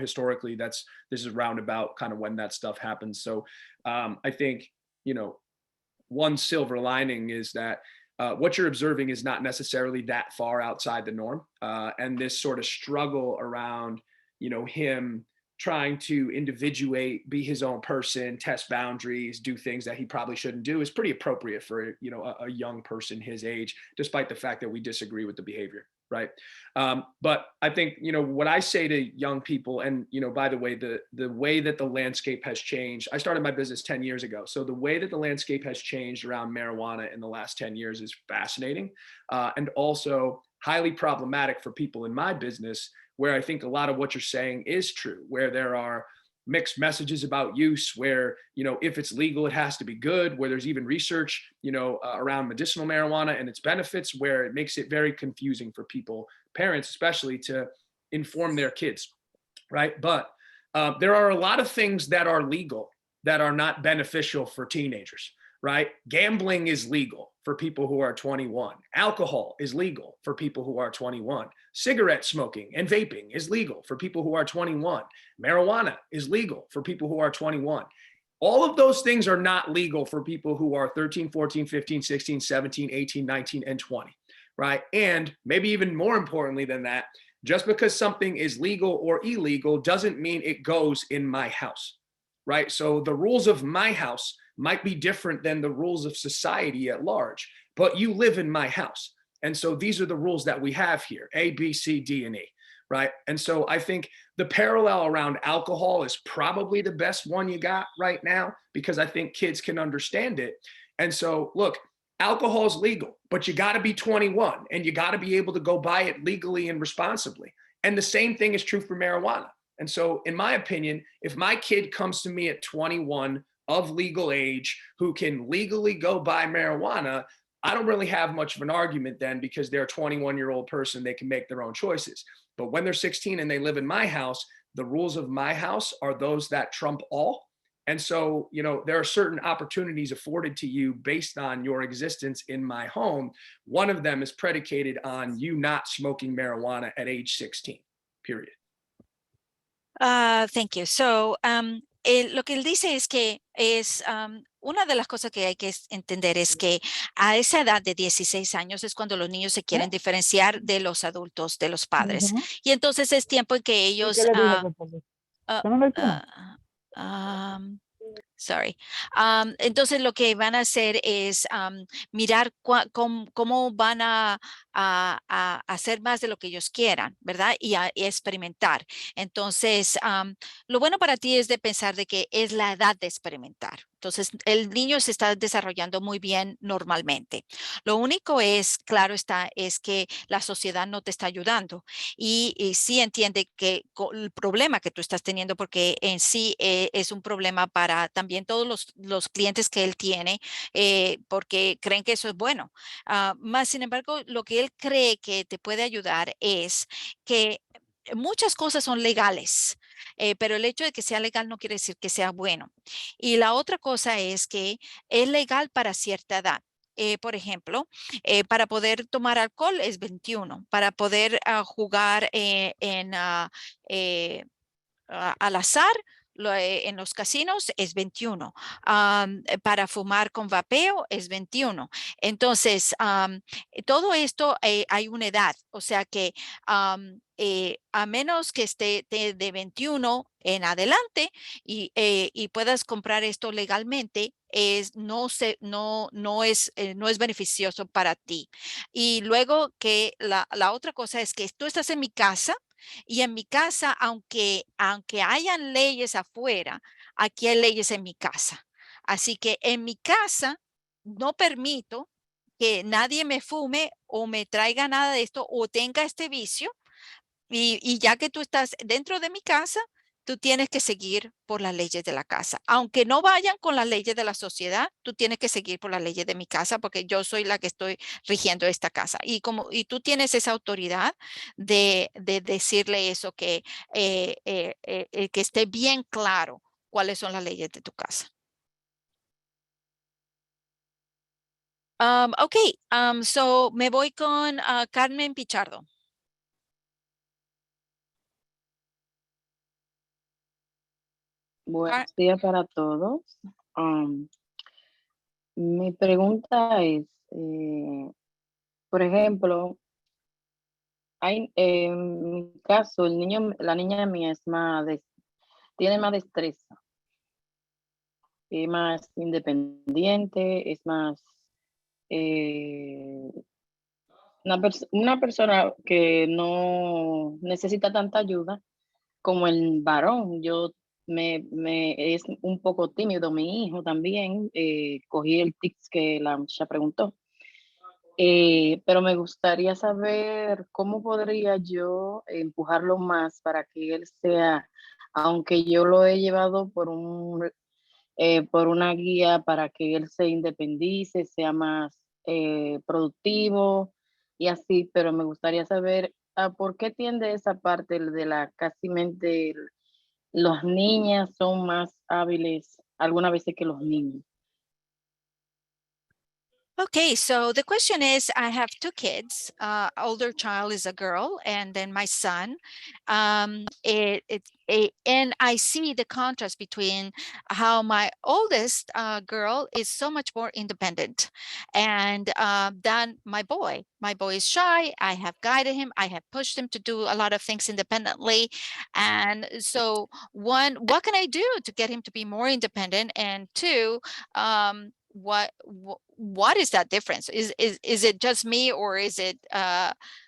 historically this is roundabout kind of when that stuff happens. So I think, one silver lining is that what you're observing is not necessarily that far outside the norm. And this sort of struggle around, him trying to individuate, be his own person, test boundaries, do things that he probably shouldn't do is pretty appropriate for, a young person his age, despite the fact that we disagree with the behavior. Right. But I think, what I say to young people, and, by the way, the way that the landscape has changed, I started my business 10 years ago. So the way that the landscape has changed around marijuana in the last 10 years is fascinating, and also highly problematic for people in my business, where I think a lot of what you're saying is true, where there are mixed messages about use, where, if it's legal, it has to be good, where there's even research, around medicinal marijuana and its benefits, where it makes it very confusing for people, parents especially, to inform their kids, right? But there are a lot of things that are legal that are not beneficial for teenagers, right? Gambling is legal for people who are 21. Alcohol is legal for people who are 21. Cigarette smoking and vaping is legal for people who are 21. Marijuana is legal for people who are 21. All of those things are not legal for people who are 13, 14, 15, 16, 17, 18, 19, and 20, right? And maybe even more importantly than that, just because something is legal or illegal doesn't mean it goes in my house, right? So the rules of my house might be different than the rules of society at large, but you live in my house. And so these are the rules that we have here, A, B, C, D, and E, right? And so I think the parallel around alcohol is probably the best one you got right now, because I think kids can understand it. And so, look, alcohol is legal, but you got to be 21 and you got to be able to go buy it legally and responsibly. And the same thing is true for marijuana. And so, in my opinion, if my kid comes to me at 21 of legal age who can legally go buy marijuana, I don't really have much of an argument then, because they're a 21-year-old person, they can make their own choices. But when they're 16 and they live in my house, the rules of my house are those that trump all. And so, there are certain opportunities afforded to you based on your existence in my home. One of them is predicated on you not smoking marijuana at age 16, period. Thank you. So, lo que él dice es que una de las cosas que hay que entender es que a esa edad de 16 años es cuando los niños se quieren diferenciar de los adultos, de los padres. Y entonces es tiempo en que ellos... sorry. Entonces lo que van a hacer es mirar cómo van a hacer más de lo que ellos quieran, ¿verdad? Y experimentar. Entonces, lo bueno para ti es de pensar de que es la edad de experimentar. Entonces, el niño se está desarrollando muy bien normalmente. Lo único es, claro está, es que la sociedad no te está ayudando. Y sí entiende que el problema que tú estás teniendo, porque en sí es un problema para también todos los clientes que él tiene, porque creen que eso es bueno. Más sin embargo, lo que él cree que te puede ayudar es que muchas cosas son legales, pero el hecho de que sea legal no quiere decir que sea bueno. Y la otra cosa es que es legal para cierta edad. Por ejemplo, para poder tomar alcohol es 21, para poder jugar al azar en los casinos es 21, para fumar con vapeo es 21. Entonces, todo esto hay una edad, o sea que a menos que esté de 21 en adelante y puedas comprar esto legalmente, no es beneficioso para ti. Y luego que la otra cosa es que tú estás en mi casa. Y en mi casa, aunque hayan leyes afuera, aquí hay leyes en mi casa. Así que en mi casa no permito que nadie me fume o me traiga nada de esto o tenga este vicio. Y ya que tú estás dentro de mi casa, tú tienes que seguir por las leyes de la casa. Aunque no vayan con las leyes de la sociedad, tú tienes que seguir por las leyes de mi casa, porque yo soy la que estoy rigiendo esta casa. Y tú tienes esa autoridad de decirle eso, que esté bien claro cuáles son las leyes de tu casa. Ok, so me voy con Carmen Pichardo. Buenos días para todos. Mi pregunta es, Por ejemplo, en mi caso, la niña mía tiene más destreza, es más independiente, es más eh, una persona que no necesita tanta ayuda como el varón. Es un poco tímido mi hijo también. Cogí el tics que la muchacha preguntó. Pero me gustaría saber cómo podría yo empujarlo más para que él sea, aunque yo lo he llevado por una guía para que él se independice, sea más productivo y así, pero me gustaría saber por qué tiende esa parte de casi mente, los niñas son más hábiles algunas veces que los niños. Okay, so the question is, I have two kids. Older child is a girl, and then my son. And I see the contrast between how my oldest girl is so much more independent, and than my boy. My boy is shy. I have guided him. I have pushed him to do a lot of things independently, and so one, what can I do to get him to be more independent? And two, what is that difference? Is it just me, or is it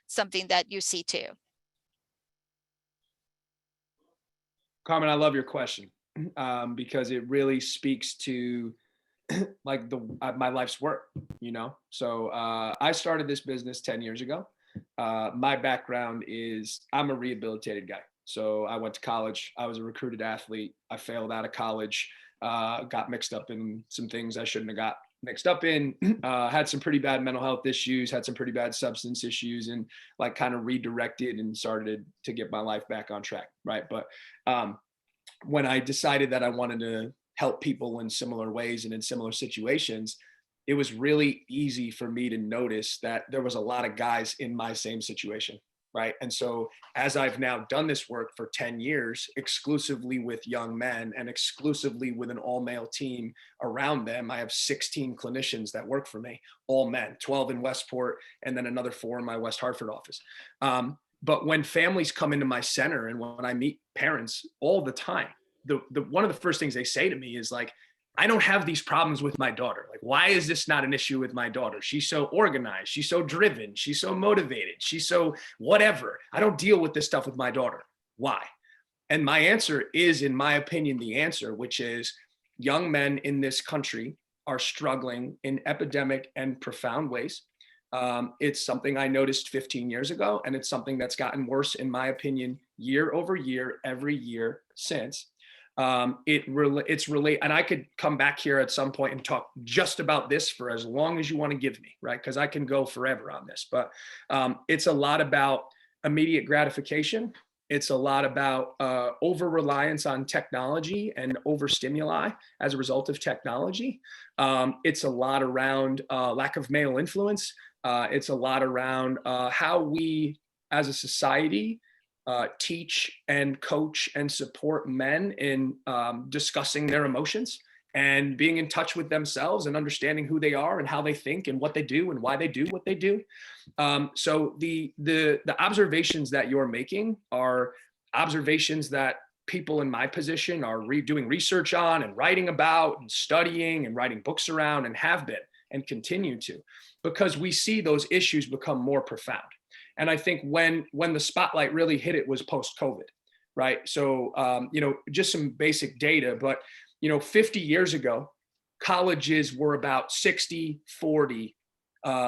something that you see too? Carmen, I love your question because it really speaks to like my life's work, you know? So I started this business 10 years ago. My background is I'm a rehabilitated guy. So I went to college. I was a recruited athlete. I failed out of college, got mixed up in some things I shouldn't have got mixed up in, had some pretty bad mental health issues, had some pretty bad substance issues, and like kind of redirected and started to get my life back on track, right? But when I decided that I wanted to help people in similar ways and in similar situations, it was really easy for me to notice that there was a lot of guys in my same situation, right? And so as I've now done this work for 10 years, exclusively with young men and exclusively with an all-male team around them, I have 16 clinicians that work for me, all men, 12 in Westport, and then another 4 in my West Hartford office. But when families come into my center and when I meet parents all the time, one of the first things they say to me is like, I don't have these problems with my daughter. Like, why is this not an issue with my daughter? She's so organized. She's so driven. She's so motivated. She's so whatever. I don't deal with this stuff with my daughter. Why? And my answer is, in my opinion, the answer, which is young men in this country are struggling in epidemic and profound ways. It's something I noticed 15 years ago, and it's something that's gotten worse, in my opinion, year over year, every year since. It's relate, and I could come back here at some point and talk just about this for as long as you want to give me, right? Because I can go forever on this, but it's a lot about immediate gratification. It's a lot about over-reliance on technology and overstimuli as a result of technology. It's a lot around lack of male influence. It's a lot around how we as a society teach and coach and support men in discussing their emotions and being in touch with themselves and understanding who they are and how they think and what they do and why they do what they do. So the observations that you're making are observations that people in my position are doing research on and writing about and studying and writing books around and have been and continue to, because we see those issues become more profound. And I think when the spotlight really hit it was post-COVID, right? So, just some basic data, but, 50 years ago, colleges were about 60-40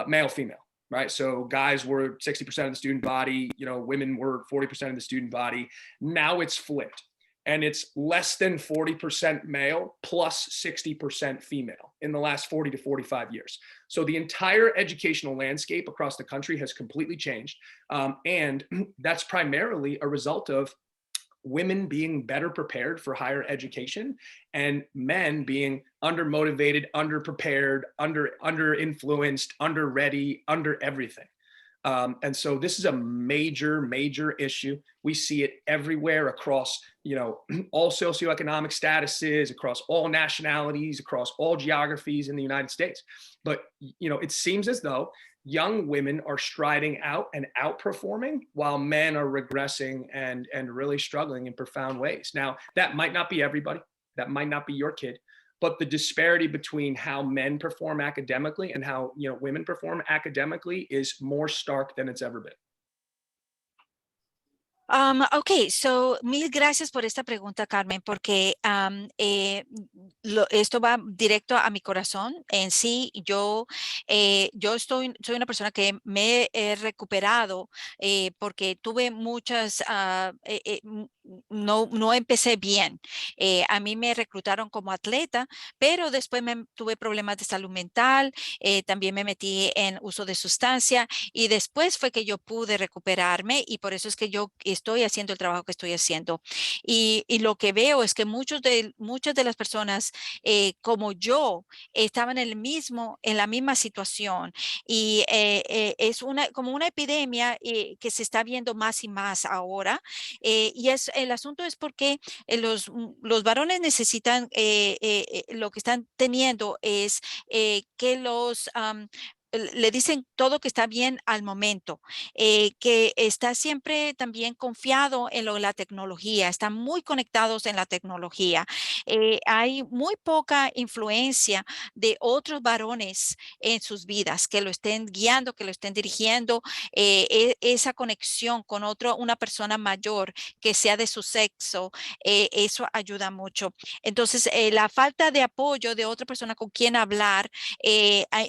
male, female, right? So guys were 60% of the student body, women were 40% of the student body. Now it's flipped. And it's less than 40% male plus 60% female in the last 40 to 45 years. So the entire educational landscape across the country has completely changed. And that's primarily a result of women being better prepared for higher education and men being undermotivated, underprepared, under influenced, under ready, under everything. And so this is a major issue. We see it everywhere across, all socioeconomic statuses, across all nationalities, across all geographies in the United States. But, it seems as though young women are striding out and outperforming while men are regressing and really struggling in profound ways. Now, that might not be everybody. That might not be your kid. But the disparity between how men perform academically and how women perform academically is more stark than it's ever been. Ok, so mil gracias por esta pregunta, Carmen, porque esto va directo a mi corazón. En sí, soy una persona que me he recuperado porque tuve muchas, no empecé bien. A mí me reclutaron como atleta, pero después tuve problemas de salud mental, también me metí en uso de sustancia y después fue que yo pude recuperarme y por eso es que yo estoy haciendo el trabajo que estoy haciendo. Y lo que veo es que muchas de las personas como yo estaban en la misma situación y es como una epidemia que se está viendo más y más ahora. El asunto es porque los varones necesitan, lo que están teniendo es que le dicen todo que está bien al momento, que está siempre también confiado en la tecnología, están muy conectados en la tecnología. Hay muy poca influencia de otros varones en sus vidas que lo estén guiando, que lo estén dirigiendo, esa conexión con una persona mayor que sea de su sexo, eso ayuda mucho. Entonces, la falta de apoyo de otra persona con quien hablar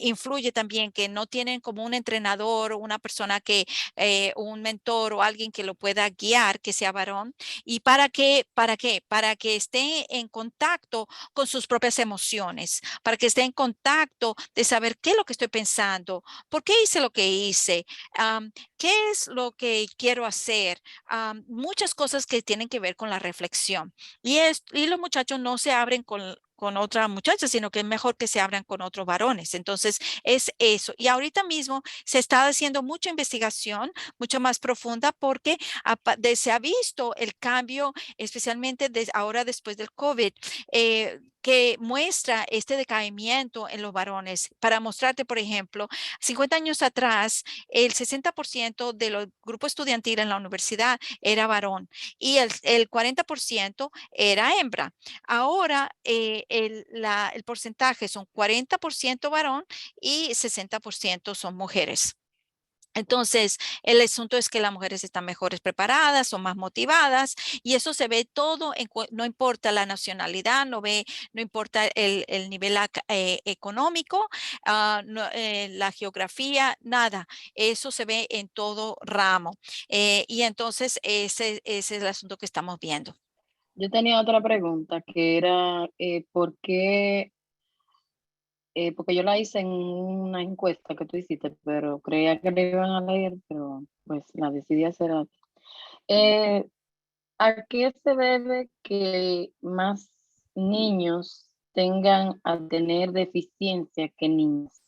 influye también que no tienen como un entrenador o una persona un mentor o alguien que lo pueda guiar, que sea varón. ¿Y para qué? ¿Para qué? Para que esté en contacto con sus propias emociones, para que esté en contacto de saber qué es lo que estoy pensando, por qué hice lo que hice, qué es lo que quiero hacer. Muchas cosas que tienen que ver con la reflexión. Y los muchachos no se abren con otra muchacha, sino que es mejor que se abran con otros varones. Entonces, es eso. Y ahorita mismo se está haciendo mucha investigación, mucho más profunda, porque se ha visto el cambio, especialmente ahora después del COVID, que muestra este decaimiento en los varones. Para mostrarte, por ejemplo, 50 años atrás, el 60% de los grupos estudiantiles en la universidad era varón y el 40% era hembra. Ahora el porcentaje son 40% varón y 60% son mujeres. Entonces, el asunto es que las mujeres están mejores preparadas, son más motivadas y eso se ve todo, no importa la nacionalidad, no importa el nivel económico, la geografía, nada. Eso se ve en todo ramo. Y entonces, ese es el asunto que estamos viendo. Yo tenía otra pregunta que era, ¿por qué? Porque yo la hice en una encuesta que tú hiciste, pero creía que la iban a leer, pero pues la decidí hacer a ti. ¿A qué se debe que más niños tengan a tener deficiencia que niños?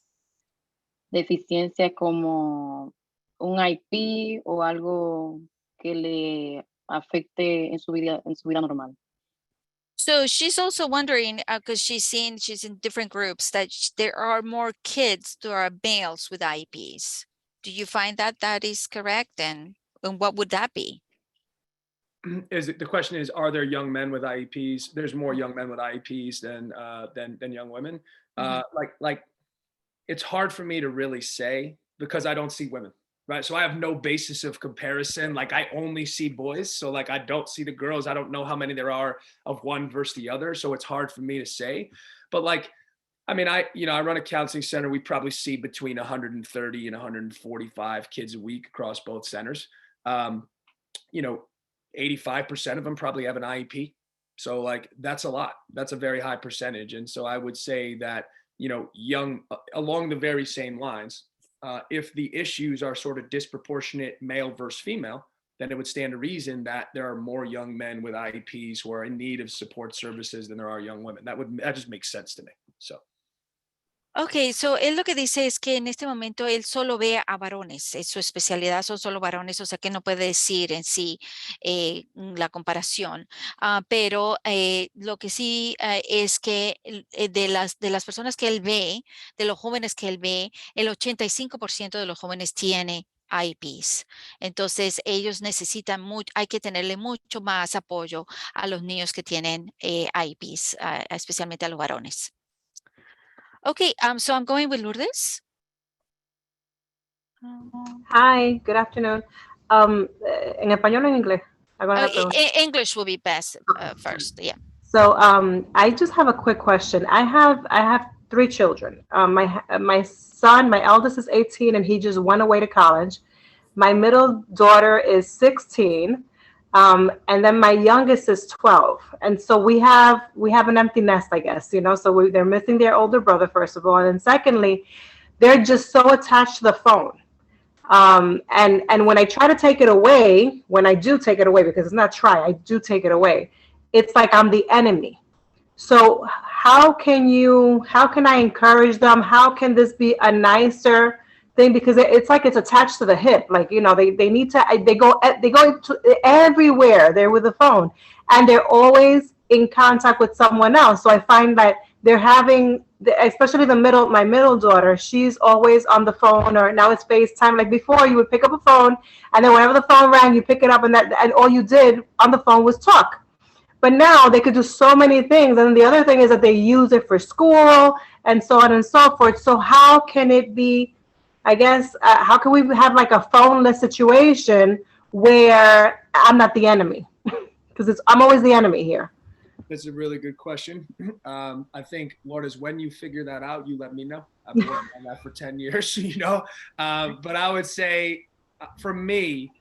Deficiencia como un IP o algo que le afecte en su vida normal. So she's also wondering, because she's in different groups, that there are more kids that are males with IEPs. Do you find that is correct? And what would that be? The question is, are there young men with IEPs? There's more young men with IEPs than young women. Like it's hard for me to really say because I don't see women, right? So I have no basis of comparison. Like I only see boys. So like I don't see the girls. I don't know how many there are of one versus the other. So it's hard for me to say. But like, I mean, I run a counseling center. We probably see between 130 and 145 kids a week across both centers. 85% of them probably have an IEP. So like, that's a lot. That's a very high percentage. And so I would say that, young, along the very same lines, if the issues are sort of disproportionate male versus female, then it would stand to reason that there are more young men with IEPs who are in need of support services than there are young women. That just makes sense to me. So. Ok, so él lo que dice es que en este momento él solo ve a varones, su especialidad son solo varones, o sea que no puede decir en sí la comparación. Pero lo que sí es que de las personas que él ve, de los jóvenes que él ve, el 85% de los jóvenes tiene IEPs. Entonces ellos necesitan mucho, hay que tenerle mucho más apoyo a los niños que tienen IEPs, especialmente a los varones. Okay, so I'm going with Lourdes. Hi, good afternoon. ¿En español o en inglés? English will be best first, yeah. So I just have a quick question. I have 3 children. My son, my eldest is 18 and he just went away to college. My middle daughter is 16. And then my youngest is 12. And so we have an empty nest, I guess, you know, so they're missing their older brother, first of all. And then secondly, they're just so attached to the phone. And when I try to take it away, when I do take it away, because it's not try, I do take it away, it's like I'm the enemy. So how can I encourage them? How can this be a nicer thing? Because it's like it's attached to the hip. Like, you know, they need to, they go to everywhere there with the phone, and they're always in contact with someone else. So I find that they're having, especially my middle daughter, she's always on the phone, or now it's FaceTime. Like before, you would pick up a phone, and then whenever the phone rang, you pick it up, and all you did on the phone was talk. But now they could do so many things. And the other thing is that they use it for school and so on and so forth. So how can it be, I guess, how can we have like a phoneless situation where I'm not the enemy? Because I'm always the enemy here. That's a really good question. I think, Lourdes, when you figure that out, you let me know. I've been working on that for 10 years, you know. But I would say, for me,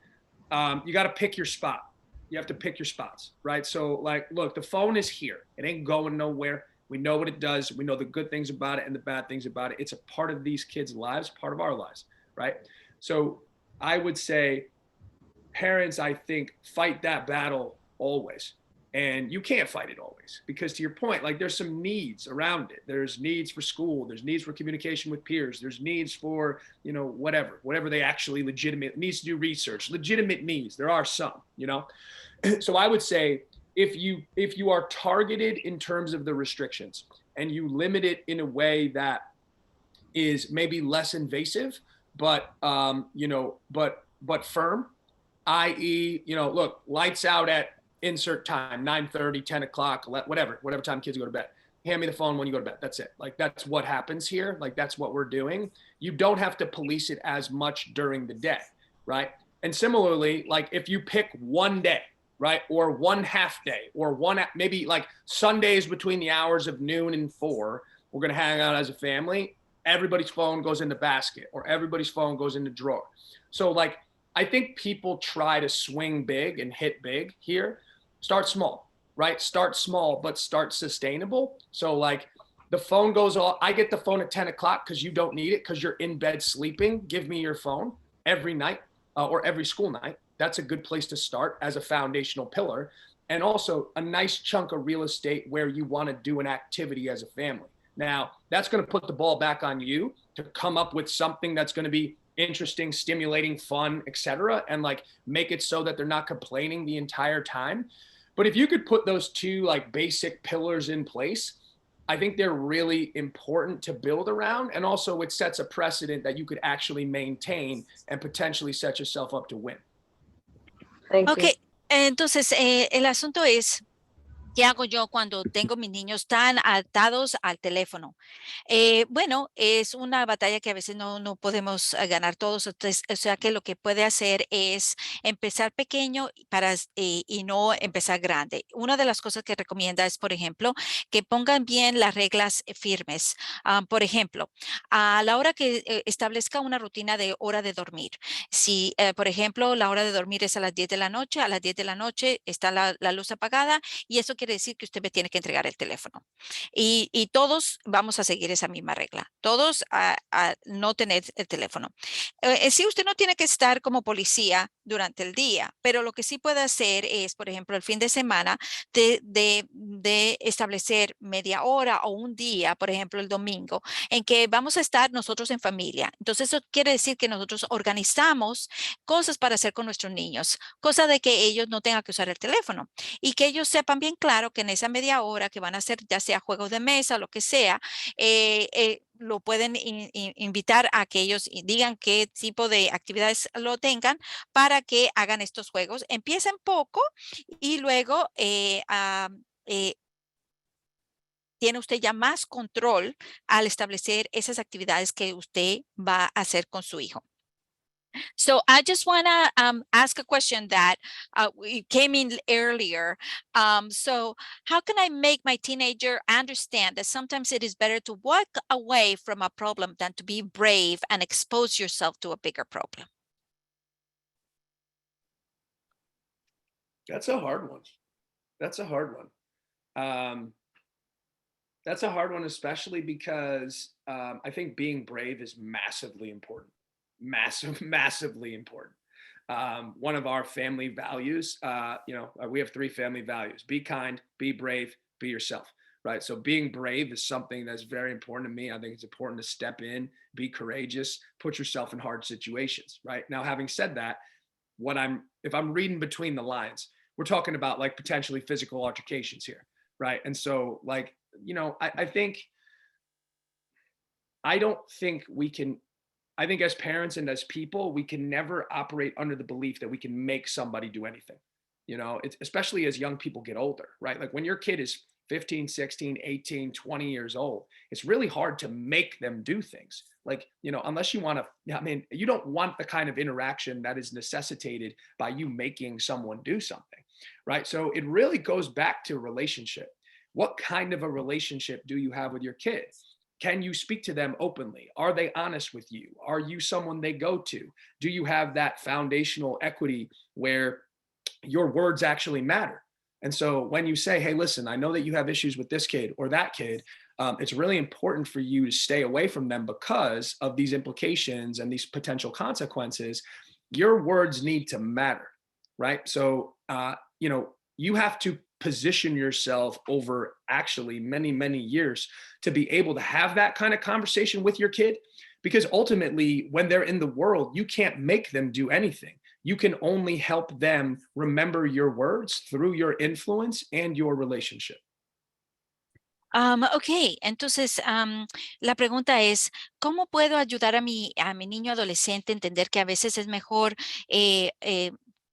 you got to pick your spot. You have to pick your spots, right? So like, look, the phone is here. It ain't going nowhere. We know what it does. We know the good things about it and the bad things about it. It's a part of these kids' lives, part of our lives, right? So I would say parents, I think, fight that battle always. And you can't fight it always, because to your point, like there's some needs around it. There's needs for school. There's needs for communication with peers. There's needs for, you know, whatever they actually needs to do research, legitimate needs. There are some, you know. So I would say if you are targeted in terms of the restrictions and you limit it in a way that is maybe less invasive, but but firm, i.e., you know, look, lights out at insert time, 9:30, 10 o'clock, whatever time kids go to bed. Hand me the phone when you go to bed. That's it. Like, that's what happens here. Like, that's what we're doing. You don't have to police it as much during the day, right? And similarly, like if you pick one day, right, or one half day, or maybe like Sundays between the hours of noon and 4, we're going to hang out as a family. Everybody's phone goes in the basket, or everybody's phone goes in the drawer. So like, I think people try to swing big and hit big here. Start small, right? Start small, but start sustainable. So like the phone goes off. I get the phone at 10 o'clock because you don't need it because you're in bed sleeping. Give me your phone every night or every school night. That's a good place to start as a foundational pillar. And also a nice chunk of real estate where you want to do an activity as a family. Now, that's going to put the ball back on you to come up with something that's going to be interesting, stimulating, fun, etc., and like make it so that they're not complaining the entire time. But if you could put those two like basic pillars in place, I think they're really important to build around, and also it sets a precedent that you could actually maintain and potentially set yourself up to win. Thank Okay, you. entonces el asunto es, ¿qué hago yo cuando tengo mis niños tan atados al teléfono? Bueno, es una batalla que a veces no podemos ganar todos. Entonces, o sea que lo que puede hacer es empezar pequeño y no empezar grande. Una de las cosas que recomienda es, por ejemplo, que pongan bien las reglas firmes. Por ejemplo, a la hora que establezca una rutina de hora de dormir. Si, por ejemplo, la hora de dormir es a las 10 de la noche, a las 10 de la noche está la luz apagada, y eso quiere quiere decir que usted me tiene que entregar el teléfono. Y todos vamos a seguir esa misma regla. Todos a no tener el teléfono. Sí, usted no tiene que estar como policía durante el día, pero lo que sí puede hacer es, por ejemplo, el fin de semana, de establecer media hora o un día, por ejemplo, el domingo, en que vamos a estar nosotros en familia. Entonces, eso quiere decir que nosotros organizamos cosas para hacer con nuestros niños, cosa de que ellos no tengan que usar el teléfono y que ellos sepan bien claro que en esa media hora que van a hacer, ya sea juegos de mesa, lo que sea, lo pueden invitar a que ellos digan qué tipo de actividades lo tengan para que hagan estos juegos. Empiecen poco y luego tiene usted ya más control al establecer esas actividades que usted va a hacer con su hijo. So I just want to ask a question that we came in earlier. So how can I make my teenager understand that sometimes it is better to walk away from a problem than to be brave and expose yourself to a bigger problem? That's a hard one. That's a hard one. That's a hard one, especially because I think being brave is massively important. Massively important. One of our family values, we have 3 family values: be kind, be brave, be yourself. Right. So being brave is something that's very important to me. I think it's important to step in, be courageous, put yourself in hard situations. Right. Now, having said that, if I'm reading between the lines, we're talking about like potentially physical altercations here. Right. And so like, I think as parents and as people, we can never operate under the belief that we can make somebody do anything. It's especially as young people get older, right? Like when your kid is 15, 16, 18, 20 years old, it's really hard to make them do things. Like, unless you want to, you don't want the kind of interaction that is necessitated by you making someone do something, right? So it really goes back to relationship. What kind of a relationship do you have with your kids? Can you speak to them openly? Are they honest with you? Are you someone they go to? Do you have that foundational equity where your words actually matter? And so when you say, hey, listen, I know that you have issues with this kid or that kid, it's really important for you to stay away from them because of these implications and these potential consequences. Your words need to matter, right? So, you have to position yourself over actually many, many years to be able to have that kind of conversation with your kid, because ultimately when they're in the world, you can't make them do anything. You can only help them remember your words through your influence and your relationship. Ok, entonces la pregunta es, ¿cómo puedo ayudar a mi niño adolescente a entender que a veces es mejor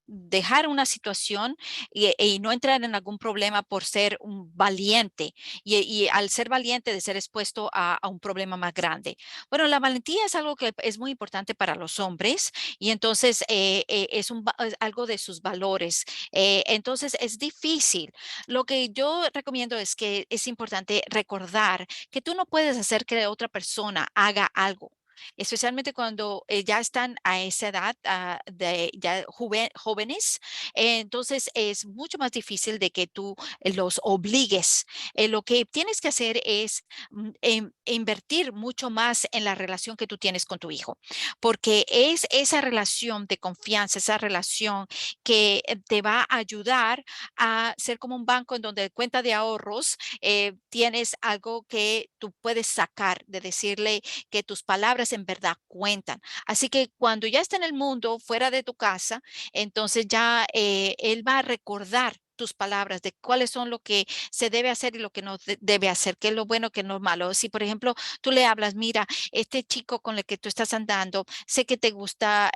dejar una situación y no entrar en algún problema por ser un valiente y al ser valiente de ser expuesto a un problema más grande? Bueno, la valentía es algo que es muy importante para los hombres y entonces es algo de sus valores. Entonces es difícil. Lo que yo recomiendo es que es importante recordar que tú no puedes hacer que otra persona haga algo, especialmente cuando ya están a esa edad de ya jóvenes. Entonces es mucho más difícil de que tú los obligues. Lo que tienes que hacer es invertir mucho más en la relación que tú tienes con tu hijo, porque es esa relación de confianza, esa relación que te va a ayudar a ser como un banco en donde cuenta de ahorros tienes algo que tú puedes sacar, de decirle que tus palabras en verdad cuentan. Así que cuando ya está en el mundo, fuera de tu casa, entonces ya él va a recordar tus palabras de cuáles son lo que se debe hacer y lo que no debe hacer, qué es lo bueno, qué es lo malo. Si, por ejemplo, tú le hablas, mira, este chico con el que tú estás andando, sé que te gusta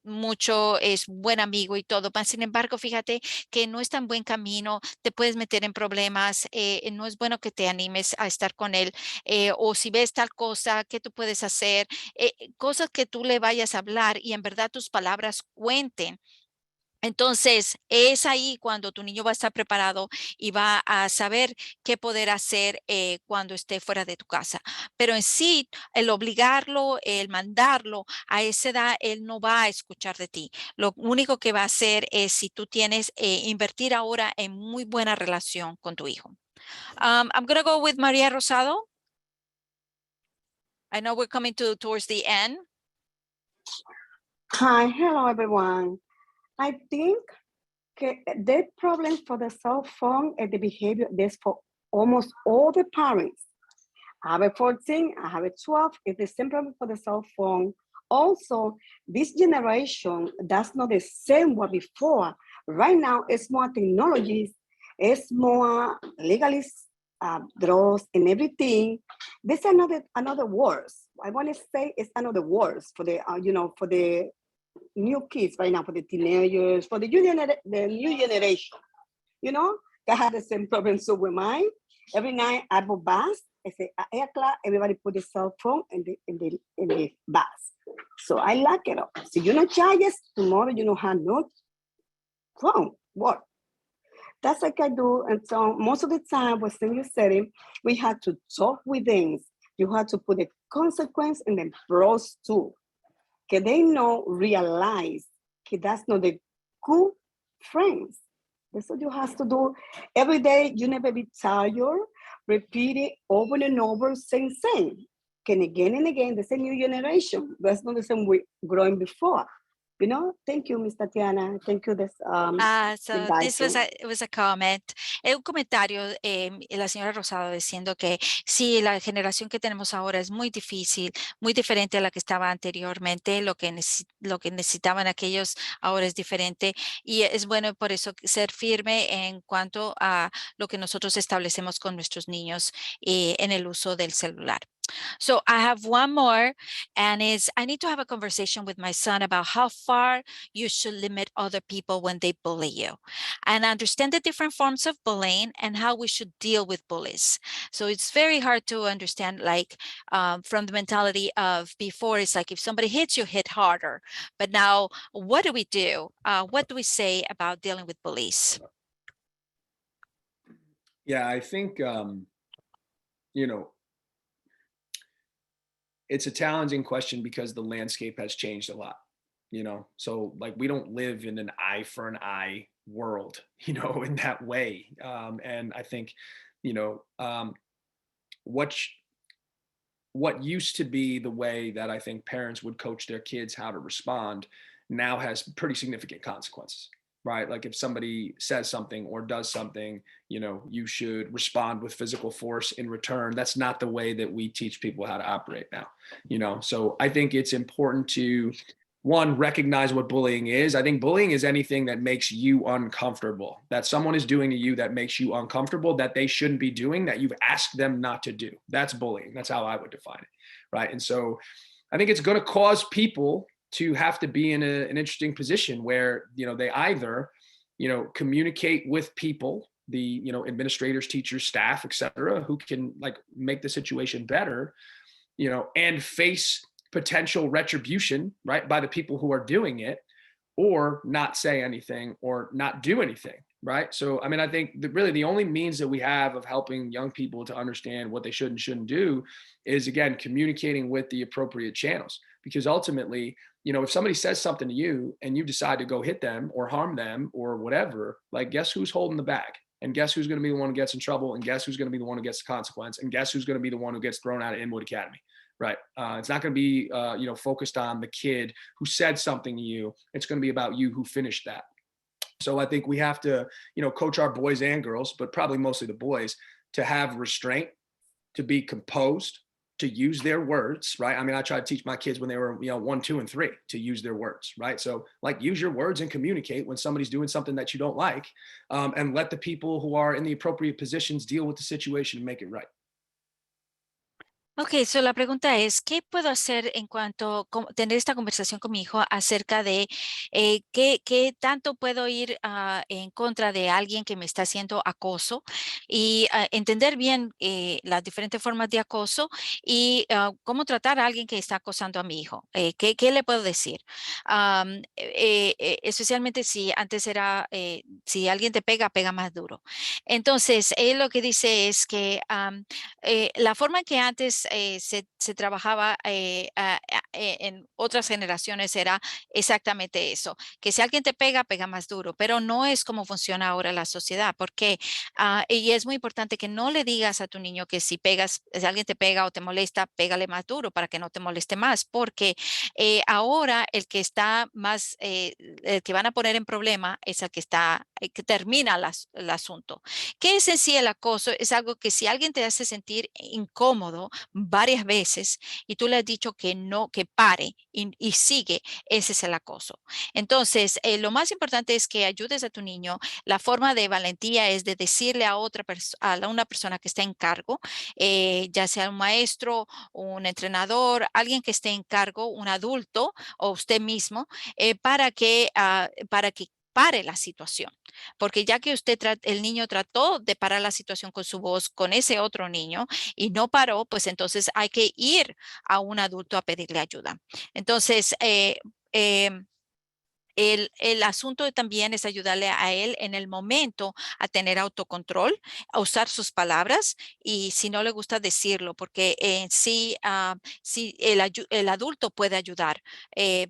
mucho, es buen amigo y todo, pero sin embargo, fíjate que no es tan buen camino, te puedes meter en problemas, no es bueno que te animes a estar con él, o si ves tal cosa, ¿qué tú puedes hacer? Cosas que tú le vayas a hablar y en verdad tus palabras cuenten. Entonces, es ahí cuando tu niño va a estar preparado y va a saber qué poder hacer cuando esté fuera de tu casa. Pero en sí, el obligarlo, el mandarlo a esa edad, él no va a escuchar de ti. Lo único que va a hacer es si tú tienes, invertir ahora en muy buena relación con tu hijo. I'm going to go with María Rosado. I know we're coming towards the end. Hi, hello everyone. I think the problem for the cell phone and the behavior is for almost all the parents. I have a 14, I have a 12, it's the same problem for the cell phone. Also, this generation, that's not the same what before. Right now, it's more technologies, it's more legalist drugs and everything. This another words. I want to say it's another words for the for the new kids right now, for the teenagers, for the new generation. They have the same problem. So with mine, every night I go bus. I say at 8 o'clock, everybody put the cell phone in the bus. So I lock it up. So you know charges tomorrow. You know have no phone. What? That's like I do. And so most of the time, when you said it, we had to talk with things. You had to put the consequence and then pros too. Que they know, realize que that's not the good friends. That's what you have to do every day. You never be tired. Repeat it over and over, same. Can again and again, the same new generation. That's not the same we growing before. Thank you, Miss Tatiana. Thank you. So this was a comment. Un comentario, la señora Rosado diciendo que sí, la generación que tenemos ahora es muy difícil, muy diferente a la que estaba anteriormente. Lo que necesitaban aquellos ahora es diferente y es bueno por eso ser firme en cuanto a lo que nosotros establecemos con nuestros niños en el uso del celular. So I have one more, and I need to have a conversation with my son about how far you should limit other people when they bully you, and understand the different forms of bullying and how we should deal with bullies. So it's very hard to understand, like from the mentality of before, it's like if somebody hits you, hit harder. But now, what do we do? What do we say about dealing with bullies? Yeah, I think, it's a challenging question because the landscape has changed a lot, so like we don't live in an eye for an eye world, in that way. And I think, what used to be the way that I think parents would coach their kids how to respond now has pretty significant consequences, right? Like if somebody says something or does something, you should respond with physical force in return. That's not the way that we teach people how to operate now, so I think it's important to, one, recognize what bullying is. I think bullying is anything that makes you uncomfortable, that someone is doing to you that makes you uncomfortable, that they shouldn't be doing, that you've asked them not to do. That's bullying. That's how I would define it, right? And so I think it's going to cause people to have to be in an interesting position where, they either, communicate with people, the, administrators, teachers, staff, et cetera, who can like make the situation better, and face potential retribution, right, by the people who are doing it, or not say anything or not do anything, right? So, I mean, I think that really the only means that we have of helping young people to understand what they should and shouldn't do is, again, communicating with the appropriate channels. Because ultimately, if somebody says something to you and you decide to go hit them or harm them or whatever, like, guess who's holding the bag? And guess who's going to be the one who gets in trouble? And guess who's going to be the one who gets the consequence? And guess who's going to be the one who gets thrown out of Inwood Academy? Right. It's not going to be, focused on the kid who said something to you. It's going to be about you who finished that. So I think we have to, coach our boys and girls, but probably mostly the boys, to have restraint, to be composed, to use their words, right? I mean, I try to teach my kids when they were, 1, 2, and 3 to use their words, right? So like use your words and communicate when somebody's doing something that you don't like, and let the people who are in the appropriate positions deal with the situation and make it right. Ok, so la pregunta es, ¿qué puedo hacer en cuanto a tener esta conversación con mi hijo acerca de qué tanto puedo ir en contra de alguien que me está haciendo acoso y entender bien las diferentes formas de acoso y cómo tratar a alguien que está acosando a mi hijo? ¿Qué le puedo decir? Especialmente si antes era, si alguien te pega, pega más duro. Entonces, él lo que dice es que la forma en que antes se trabajaba en otras generaciones era exactamente eso, que si alguien te pega, pega más duro, pero no es como funciona ahora la sociedad, porque y es muy importante que no le digas a tu niño que si alguien te pega o te molesta, pégale más duro para que no te moleste más, porque ahora el que está más, el que van a poner en problema es el que está, que termina el asunto. ¿Qué es en sí el acoso? Es algo que si alguien te hace sentir incómodo varias veces y tú le has dicho que no, que pare y sigue, ese es el acoso. Entonces, lo más importante es que ayudes a tu niño. La forma de valentía es de decirle a otra persona, a una persona que está en cargo, ya sea un maestro, un entrenador, alguien que esté en cargo, un adulto o usted mismo, para que pare la situación. Porque ya que el niño trató de parar la situación con su voz con ese otro niño y no paró, pues entonces hay que ir a un adulto a pedirle ayuda. Entonces, el asunto también es ayudarle a él en el momento a tener autocontrol, a usar sus palabras y si no le gusta decirlo, porque sí el adulto puede ayudar,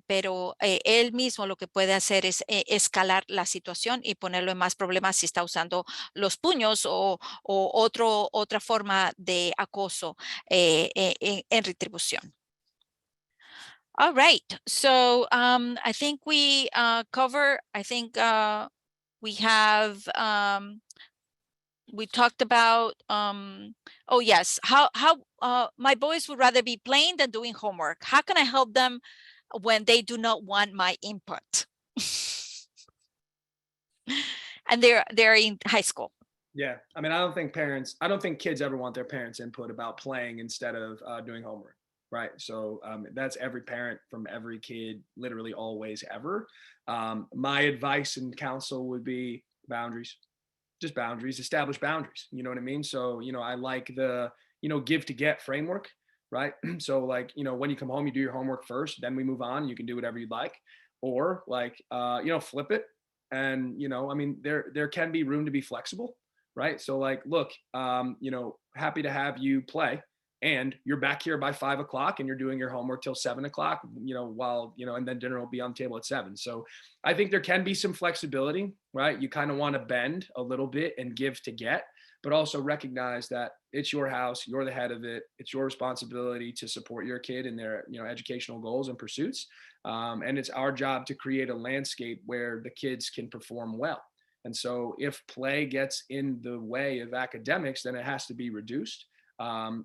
pero él mismo lo que puede hacer es escalar la situación y ponerlo en más problemas si está usando los puños o otra forma de acoso en retribución. All right. So I think we we have we talked about oh yes, how my boys would rather be playing than doing homework. How can I help them when they do not want my input? And they're in high school. Yeah, I mean, I don't think kids ever want their parents' input about playing instead of doing homework, right? So that's every parent from every kid, literally always ever. My advice and counsel would be boundaries, just boundaries, establish boundaries. You know what I mean? So, I like the, give to get framework, right? So like, when you come home, you do your homework first, then we move on, you can do whatever you'd like. Or like, flip it. And, I mean, there can be room to be flexible, right? So like, look, happy to have you play, and you're back here by 5 o'clock and you're doing your homework till 7 o'clock, and then dinner will be on the table at 7. So I think there can be some flexibility, right? You kind of want to bend a little bit and give to get, but also recognize that it's your house, you're the head of it. It's your responsibility to support your kid in their, educational goals and pursuits. And it's our job to create a landscape where the kids can perform well. And so if play gets in the way of academics, then it has to be reduced,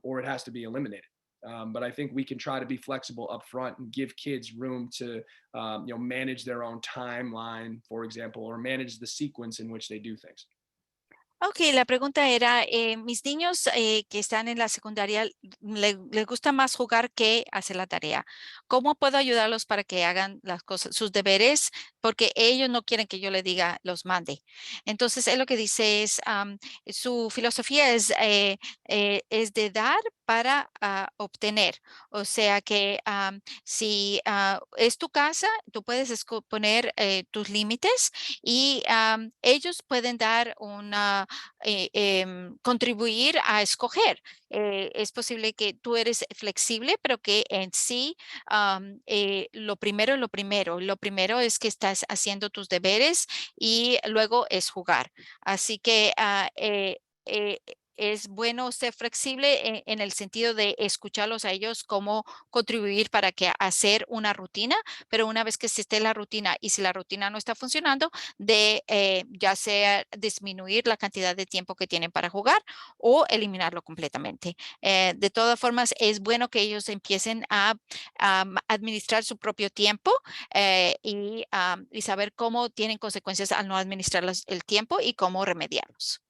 or it has to be eliminated. But I think we can try to be flexible up front and give kids room to, manage their own timeline, for example, or manage the sequence in which they do things. Ok, la pregunta era, mis niños que están en la secundaria les gusta más jugar que hacer la tarea. ¿Cómo puedo ayudarlos para que hagan las cosas, sus deberes? Porque ellos no quieren que yo les diga, los mande. Entonces, él lo que dice es, su filosofía es de dar para obtener. O sea que si es tu casa, tú puedes poner tus límites y ellos pueden dar contribuir a escoger. Es posible que tú eres flexible, pero que en sí lo primero es lo primero. Lo primero es que estás haciendo tus deberes y luego es jugar. Así que es bueno ser flexible en el sentido de escucharlos a ellos, cómo contribuir para que hacer una rutina, pero una vez que se esté la rutina y si la rutina no está funcionando, de ya sea disminuir la cantidad de tiempo que tienen para jugar o eliminarlo completamente. De todas formas, es bueno que ellos empiecen a administrar su propio tiempo y saber cómo tienen consecuencias al no administrar el tiempo y cómo remediarlos.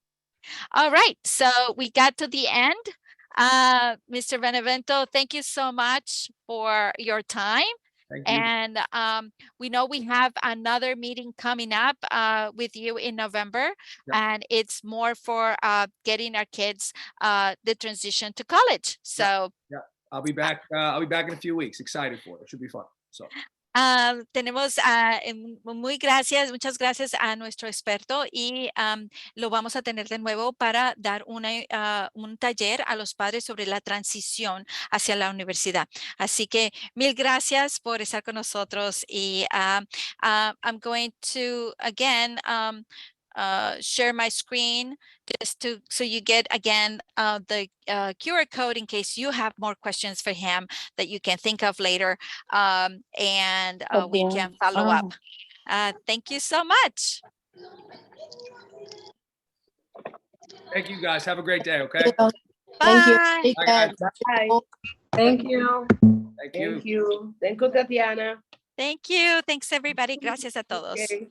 All right, so we got to the end. Mr. Benevento, thank you so much for your time. Thank you. And we know we have another meeting coming up with you in November, and it's more for getting our kids the transition to college. So Yeah, I'll be back. I'll be back in a few weeks. Excited for it. It should be fun. So. Tenemos muchas gracias a nuestro experto y lo vamos a tener de nuevo para dar un taller a los padres sobre la transición hacia la universidad. Así que mil gracias por estar con nosotros y I'm going to again share my screen just so you get again the QR code in case you have more questions for him that you can think of later, and we can follow up. Thank you so much. Thank you guys. Have a great day. Okay. Thank you. Bye. Bye, guys. Bye. Thank you. Thank you. Thank you. Thank you, Tatiana. Thank you. Thanks everybody. Gracias a todos. Okay.